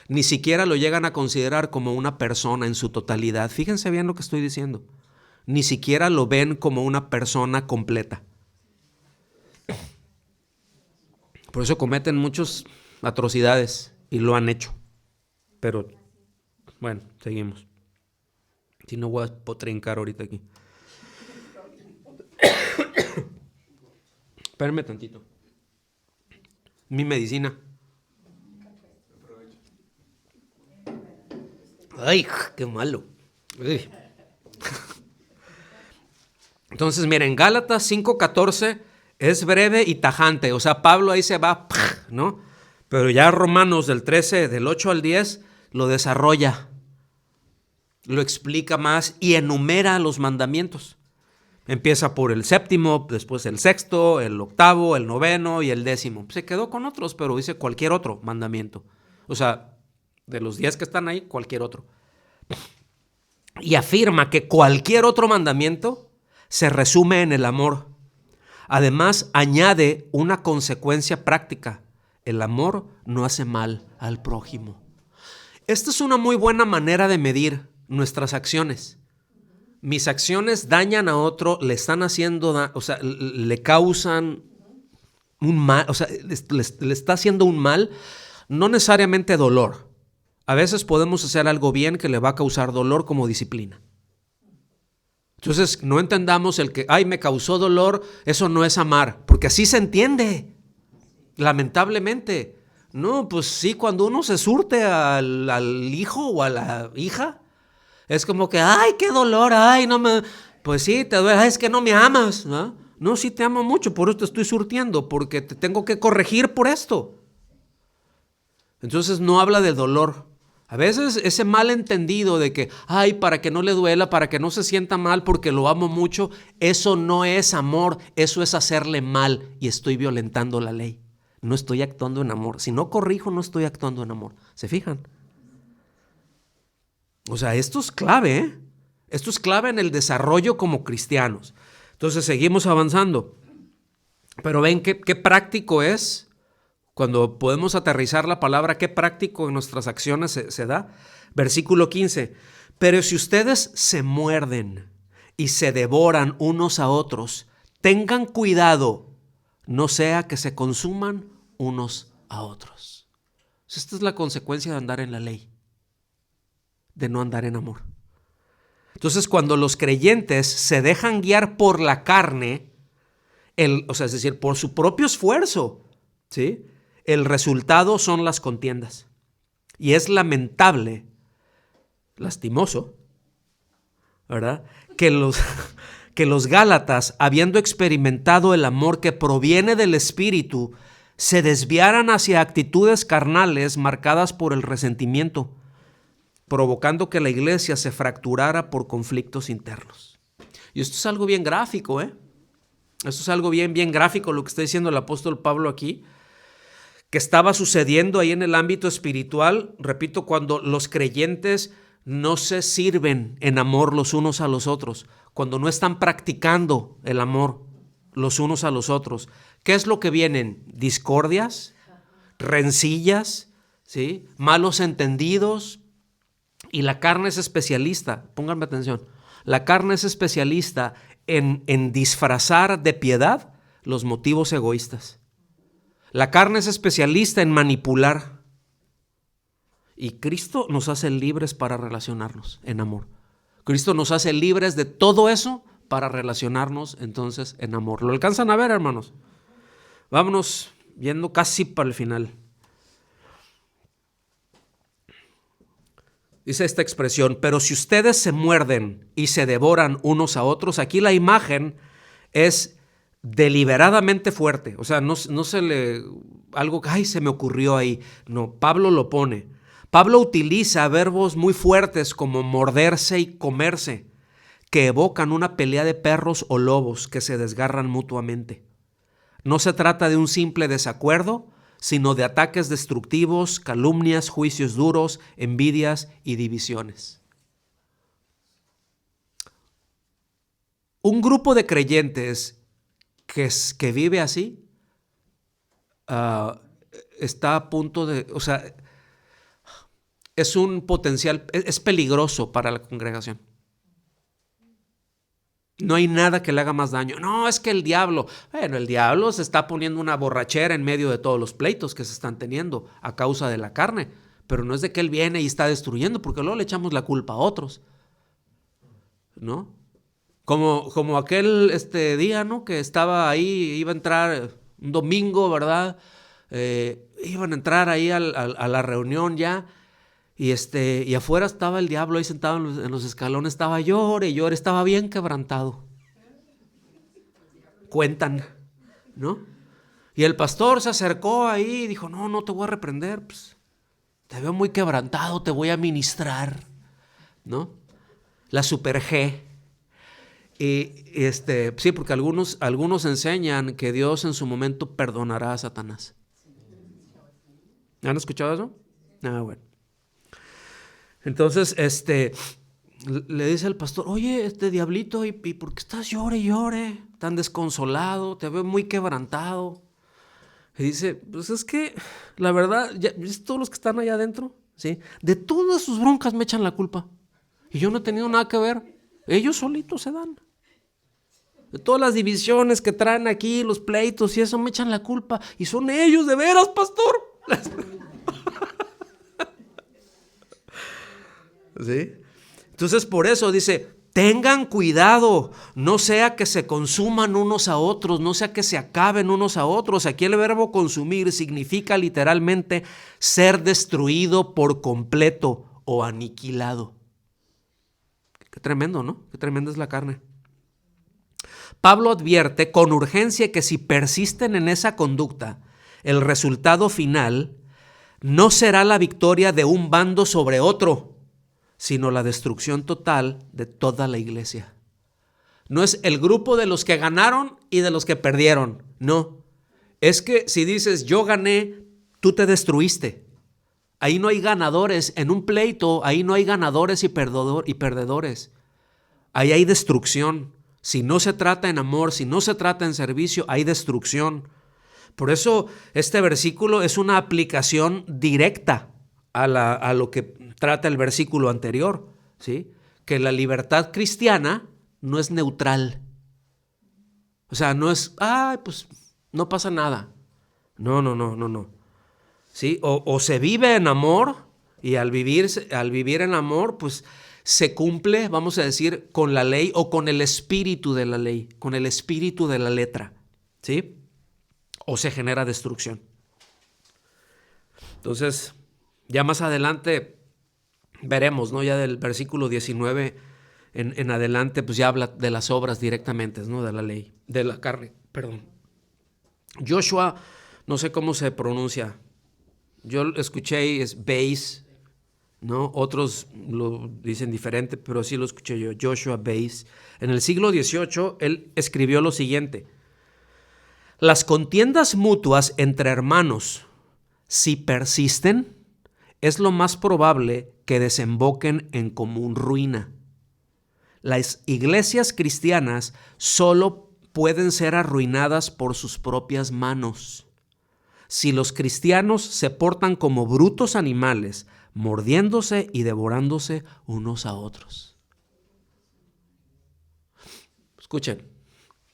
ni siquiera lo llegan a considerar como una persona en su totalidad. Fíjense bien lo que estoy diciendo. Ni siquiera lo ven como una persona completa. Por eso cometen muchas atrocidades y lo han hecho. Pero, bueno, seguimos. Si no voy a potrincar ahorita aquí. Espérenme tantito. Mi medicina. Ay, qué malo. Uy. Entonces, miren, Gálatas 5:14 es breve y tajante. O sea, Pablo ahí se va, ¿no? Pero ya Romanos del 13, del 8 al 10, lo desarrolla, lo explica más y enumera los mandamientos. Empieza por el séptimo, después el sexto, el octavo, el noveno y el décimo. Se quedó con otros, pero dice cualquier otro mandamiento. O sea, de los 10 que están ahí, cualquier otro. Y afirma que cualquier otro mandamiento se resume en el amor. Además, añade una consecuencia práctica. El amor no hace mal al prójimo. Esta es una muy buena manera de medir nuestras acciones. Mis acciones dañan a otro, le están haciendo, o sea, le causan un mal, o sea, le está haciendo un mal, no necesariamente dolor. A veces podemos hacer algo bien que le va a causar dolor como disciplina. Entonces, no entendamos el que, ay, me causó dolor, eso no es amar, porque así se entiende, lamentablemente. No, pues sí, cuando uno se surte al hijo o a la hija, es como que, ay, qué dolor, ay, no me... Pues sí, te duele, ay, es que no me amas, ¿no? No, sí te amo mucho, por eso te estoy surtiendo, porque te tengo que corregir por esto. Entonces no habla de dolor. A veces ese malentendido de que, ay, para que no le duela, para que no se sienta mal porque lo amo mucho, eso no es amor, eso es hacerle mal y estoy violentando la ley. No estoy actuando en amor. Si no corrijo, no estoy actuando en amor. ¿Se fijan? O sea, esto es clave, ¿eh? Esto es clave en el desarrollo como cristianos. Entonces seguimos avanzando. Pero ven qué práctico es cuando podemos aterrizar la palabra, qué práctico en nuestras acciones se da. Versículo 15. Pero si ustedes se muerden y se devoran unos a otros, tengan cuidado, no sea que se consuman unos a otros. Esta es la consecuencia de andar en la ley, de no andar en amor. Entonces, cuando los creyentes se dejan guiar por la carne, o sea, es decir, por su propio esfuerzo, ¿sí?, el resultado son las contiendas. Y es lamentable, lastimoso, ¿verdad?, que los Gálatas, habiendo experimentado el amor que proviene del Espíritu, se desviaran hacia actitudes carnales marcadas por el resentimiento, provocando que la iglesia se fracturara por conflictos internos. Y esto es algo bien gráfico, ¿eh? Esto es algo bien gráfico lo que está diciendo el apóstol Pablo aquí, que estaba sucediendo ahí en el ámbito espiritual, repito, cuando los creyentes no se sirven en amor los unos a los otros, cuando no están practicando el amor los unos a los otros. ¿Qué es lo que vienen? Discordias, rencillas, ¿sí?, malos entendidos. Y la carne es especialista, pónganme atención, la carne es especialista en disfrazar de piedad los motivos egoístas. La carne es especialista en manipular. Y Cristo nos hace libres para relacionarnos en amor. Cristo nos hace libres de todo eso para relacionarnos entonces en amor. ¿Lo alcanzan a ver, hermanos? Vámonos yendo casi para el final. Dice esta expresión, pero si ustedes se muerden y se devoran unos a otros, aquí la imagen es deliberadamente fuerte. O sea, no se le... algo que, ay, se me ocurrió ahí. No, Pablo lo pone. Pablo utiliza verbos muy fuertes como morderse y comerse, que evocan una pelea de perros o lobos que se desgarran mutuamente. No se trata de un simple desacuerdo, sino de ataques destructivos, calumnias, juicios duros, envidias y divisiones. Un grupo de creyentes que vive así está a punto de, o sea, es un potencial, es peligroso para la congregación. No hay nada que le haga más daño. No, es que el diablo se está poniendo una borrachera en medio de todos los pleitos que se están teniendo a causa de la carne. Pero no es de que él viene y está destruyendo, porque luego le echamos la culpa a otros, ¿no? Como aquel día, ¿no?, que estaba ahí, iba a entrar un domingo, ¿verdad? Iban a entrar ahí a la reunión ya, y afuera estaba el diablo ahí sentado en los escalones, estaba llore y llore, estaba bien quebrantado. Cuentan, ¿no? Y el pastor se acercó ahí y dijo, no te voy a reprender, pues, te veo muy quebrantado, te voy a ministrar, ¿no? La super G. Y sí, porque algunos enseñan que Dios en su momento perdonará a Satanás. ¿Han escuchado eso? Bueno. Entonces, le dice al pastor, oye, diablito, ¿y por qué estás llore y llore? Tan desconsolado, te veo muy quebrantado. Y dice, pues es que, la verdad, todos los que están allá adentro, ¿sí? De todas sus broncas me echan la culpa. Y yo no he tenido nada que ver. Ellos solitos se dan. De todas las divisiones que traen aquí, los pleitos y eso, me echan la culpa. Y son ellos, de veras, pastor. ¿Sí? Entonces por eso dice, tengan cuidado, no sea que se consuman unos a otros, no sea que se acaben unos a otros. Aquí el verbo consumir significa literalmente ser destruido por completo o aniquilado. Qué tremendo, ¿no? Qué tremenda es la carne. Pablo advierte con urgencia que si persisten en esa conducta, el resultado final no será la victoria de un bando sobre otro, sino la destrucción total de toda la iglesia. No es el grupo de los que ganaron y de los que perdieron, no. Es que si dices yo gané, tú te destruiste. Ahí no hay ganadores, en un pleito ahí no hay ganadores y perdedores. Ahí hay destrucción. Si no se trata en amor, si no se trata en servicio, hay destrucción. Por eso este versículo es una aplicación directa a lo que trata el versículo anterior, ¿sí? Que la libertad cristiana no es neutral. O sea, no es, pues no pasa nada. No. ¿Sí? O se vive en amor y al vivir en amor, pues se cumple, vamos a decir, con la ley o con el espíritu de la ley, con el espíritu de la letra, ¿sí? O se genera destrucción. Entonces, ya más adelante veremos, ¿no? Ya del versículo 19 en adelante, pues ya habla de las obras directamente, ¿no? De la ley, de la carne, perdón. Joshua, no sé cómo se pronuncia. Yo escuché, es Beis, ¿no? Otros lo dicen diferente, pero sí lo escuché yo, Joshua Beis. En el siglo XVIII, él escribió lo siguiente: las contiendas mutuas entre hermanos, si persisten, es lo más probable que desemboquen en común ruina. Las iglesias cristianas solo pueden ser arruinadas por sus propias manos. Si los cristianos se portan como brutos animales, mordiéndose y devorándose unos a otros. Escuchen,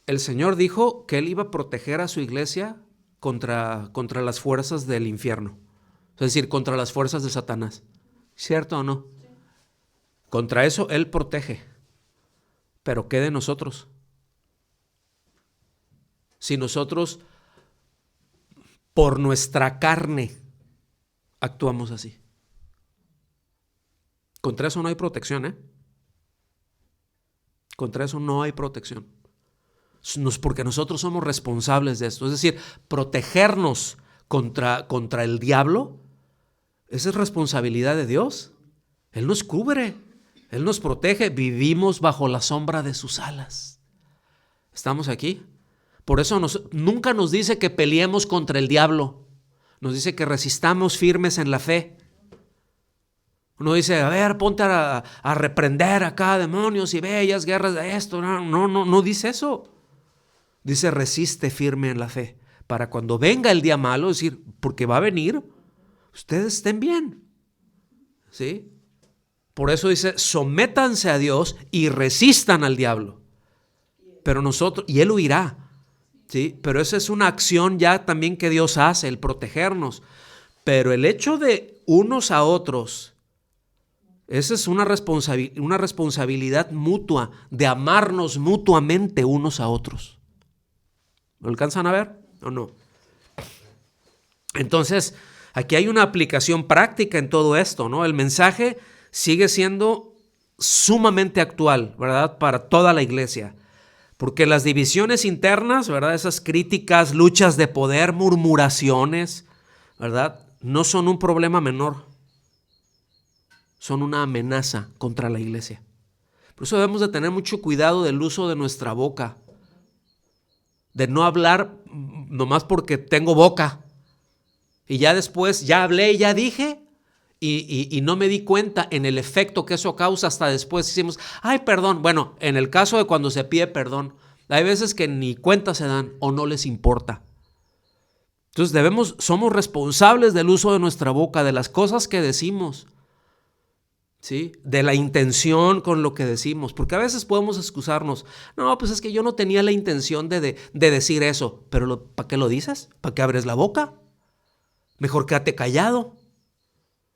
el Señor dijo que Él iba a proteger a su iglesia contra las fuerzas del infierno. Es decir, contra las fuerzas de Satanás. ¿Cierto o no? Sí. Contra eso Él protege. Pero ¿qué de nosotros? Si nosotros, por nuestra carne, actuamos así. Contra eso no hay protección, ¿eh? Contra eso no hay protección. Porque nosotros somos responsables de esto. Es decir, protegernos contra el diablo, esa es responsabilidad de Dios. Él nos cubre, Él nos protege. Vivimos bajo la sombra de sus alas. ¿Estamos aquí? Por eso nunca nos dice que peleemos contra el diablo. Nos dice que resistamos firmes en la fe. Uno dice, a ver, ponte a reprender acá demonios y bellas guerras de esto. No dice eso. Dice, resiste firme en la fe. Para cuando venga el día malo, decir, porque va a venir, ustedes estén bien. ¿Sí? Por eso dice, sométanse a Dios y resistan al diablo. Pero nosotros, y Él huirá. ¿Sí? Pero esa es una acción ya también que Dios hace, el protegernos. Pero el hecho de unos a otros, esa es una responsabilidad mutua, de amarnos mutuamente unos a otros. ¿Lo alcanzan a ver o no? Entonces, Aquí hay una aplicación práctica en todo esto, ¿no? El mensaje sigue siendo sumamente actual, ¿verdad? Para toda la iglesia. Porque las divisiones internas, ¿verdad? Esas críticas, luchas de poder, murmuraciones, ¿verdad? No son un problema menor. Son una amenaza contra la iglesia. Por eso debemos de tener mucho cuidado del uso de nuestra boca. De no hablar nomás porque tengo boca. Y ya después, ya hablé y ya dije, y no me di cuenta en el efecto que eso causa hasta después. Decimos, ay, perdón. Bueno, en el caso de cuando se pide perdón, hay veces que ni cuenta se dan o no les importa. Entonces somos responsables del uso de nuestra boca, de las cosas que decimos, ¿sí? De la intención con lo que decimos, porque a veces podemos excusarnos. No, pues es que yo no tenía la intención de decir eso, pero ¿para qué lo dices? ¿Para qué abres la boca? Mejor quédate callado.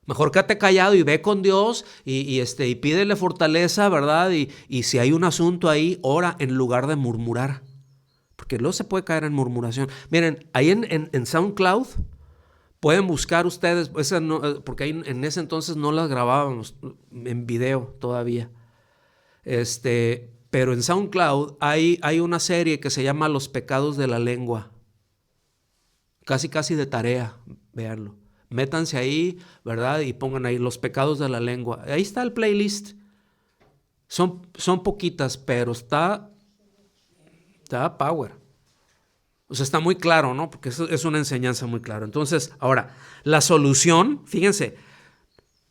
Mejor quédate callado y ve con Dios y pídele fortaleza, ¿verdad? Y si hay un asunto ahí, ora en lugar de murmurar. Porque luego se puede caer en murmuración. Miren, ahí en SoundCloud pueden buscar ustedes, porque ahí en ese entonces no las grabábamos en video todavía. Pero en SoundCloud hay una serie que se llama Los pecados de la lengua. Casi de tarea, véanlo. Métanse ahí, ¿verdad? Y pongan ahí los pecados de la lengua. Ahí está el playlist. Son poquitas, pero está power. O sea, está muy claro, ¿no? Porque eso es una enseñanza muy clara. Entonces, ahora, la solución, fíjense,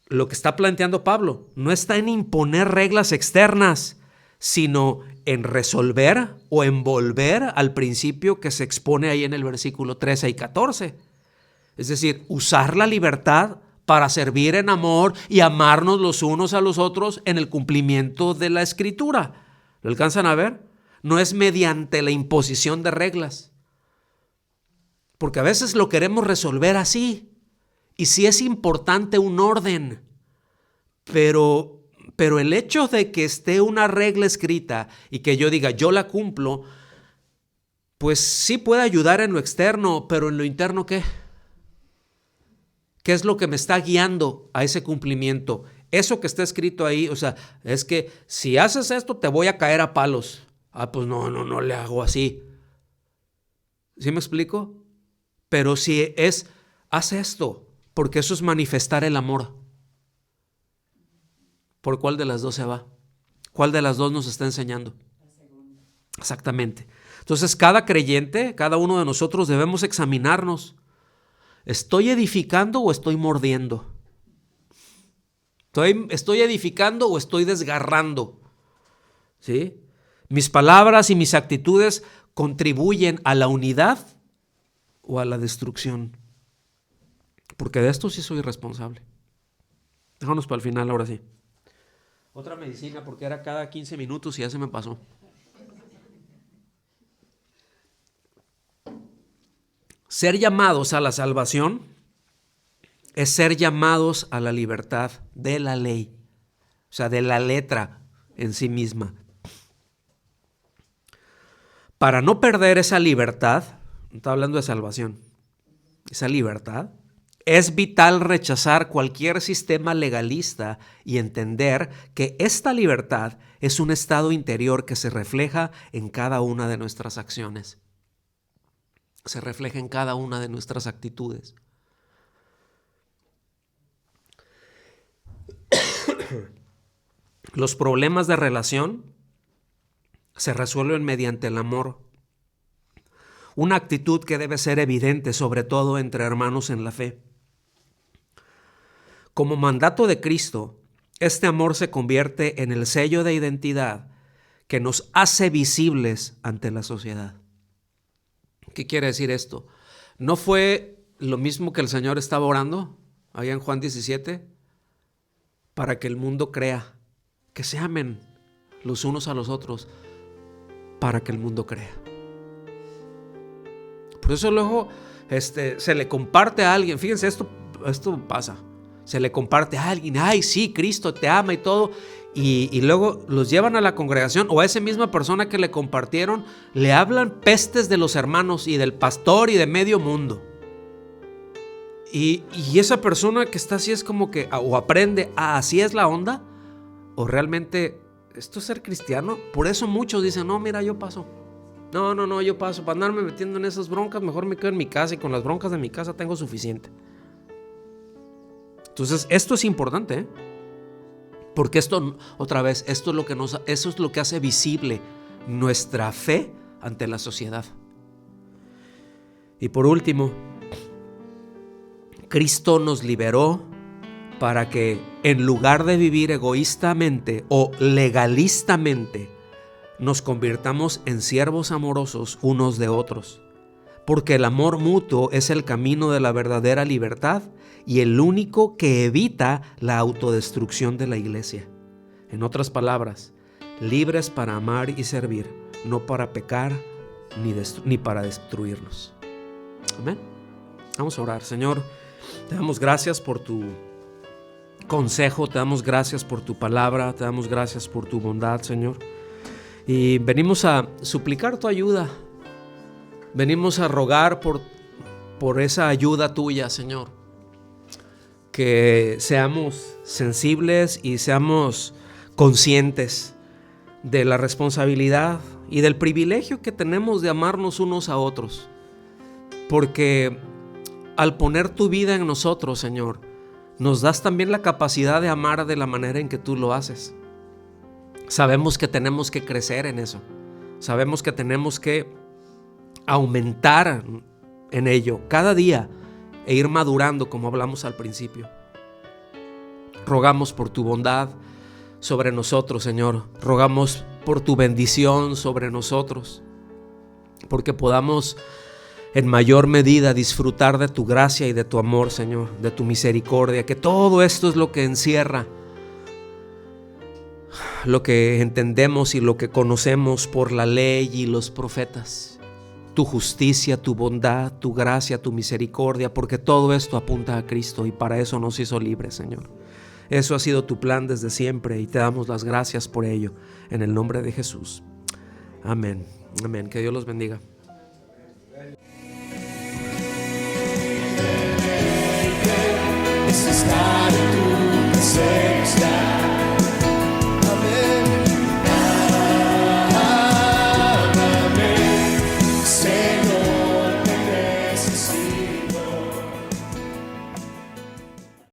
lo que está planteando Pablo, no está en imponer reglas externas, sino en resolver o envolver al principio que se expone ahí en el versículo 13 y 14. Es decir, usar la libertad para servir en amor y amarnos los unos a los otros en el cumplimiento de la Escritura. ¿Lo alcanzan a ver? No es mediante la imposición de reglas. Porque a veces lo queremos resolver así. Y sí es importante un orden. Pero el hecho de que esté una regla escrita y que yo diga, yo la cumplo, pues sí puede ayudar en lo externo, pero en lo interno, ¿qué? ¿Qué es lo que me está guiando a ese cumplimiento? Eso que está escrito ahí, o sea, es que si haces esto te voy a caer a palos. Ah, pues no le hago así. ¿Sí me explico? Pero si haz esto, porque eso es manifestar el amor. ¿Por cuál de las dos se va? ¿Cuál de las dos nos está enseñando? La segunda. Exactamente. Entonces, cada creyente, cada uno de nosotros debemos examinarnos. ¿Estoy edificando o estoy mordiendo? ¿Estoy edificando o estoy desgarrando? ¿Sí? ¿Mis palabras y mis actitudes contribuyen a la unidad o a la destrucción? Porque de esto sí soy responsable. Déjanos para el final, ahora sí. Otra medicina, porque era cada 15 minutos y ya se me pasó. Ser llamados a la salvación es ser llamados a la libertad de la ley, o sea, de la letra en sí misma. Para no perder esa libertad, no está hablando de salvación, esa libertad, es vital rechazar cualquier sistema legalista y entender que esta libertad es un estado interior que se refleja en cada una de nuestras acciones. Se refleja en cada una de nuestras actitudes. Los problemas de relación se resuelven mediante el amor. Una actitud que debe ser evidente, sobre todo entre hermanos en la fe. Como mandato de Cristo, este amor se convierte en el sello de identidad que nos hace visibles ante la sociedad. ¿Qué quiere decir esto? ¿No fue lo mismo que el Señor estaba orando allá en Juan 17? Para que el mundo crea, que se amen los unos a los otros, para que el mundo crea. Por eso luego se le comparte a alguien, fíjense, esto pasa, se le comparte a alguien, ay sí, Cristo te ama y todo, y luego los llevan a la congregación o a esa misma persona que le compartieron, le hablan pestes de los hermanos y del pastor y de medio mundo. Y esa persona que está así es como que o aprende así es la onda, o realmente esto es ser cristiano. Por eso muchos dicen, no, mira, yo paso. No, yo paso. Para andarme metiendo en esas broncas, mejor me quedo en mi casa y con las broncas de mi casa tengo suficiente. Entonces, esto es importante, ¿eh? Porque esto, otra vez, eso es lo que hace visible nuestra fe ante la sociedad. Y por último, Cristo nos liberó para que en lugar de vivir egoístamente o legalistamente, nos convirtamos en siervos amorosos unos de otros. Porque el amor mutuo es el camino de la verdadera libertad y el único que evita la autodestrucción de la iglesia. En otras palabras, libres para amar y servir, no para pecar ni para destruirnos. Amén. Vamos a orar. Señor, te damos gracias por tu consejo, te damos gracias por tu palabra, te damos gracias por tu bondad, Señor. Y venimos a suplicar tu ayuda. Venimos a rogar por esa ayuda tuya, Señor. Que seamos sensibles y seamos conscientes de la responsabilidad y del privilegio que tenemos de amarnos unos a otros. Porque al poner tu vida en nosotros, Señor, nos das también la capacidad de amar de la manera en que tú lo haces. Sabemos que tenemos que crecer en eso. Sabemos que tenemos que aumentar en ello cada día e ir madurando, como hablamos al principio. Rogamos por tu bondad sobre nosotros, Señor. Rogamos por tu bendición sobre nosotros, porque podamos en mayor medida disfrutar de tu gracia y de tu amor, Señor, de tu misericordia, que todo esto es lo que encierra lo que entendemos y lo que conocemos por la ley y los profetas. Tu justicia, tu bondad, tu gracia, tu misericordia, porque todo esto apunta a Cristo y para eso nos hizo libres, Señor. Eso ha sido tu plan desde siempre y te damos las gracias por ello, en el nombre de Jesús. Amén. Amén. Que Dios los bendiga.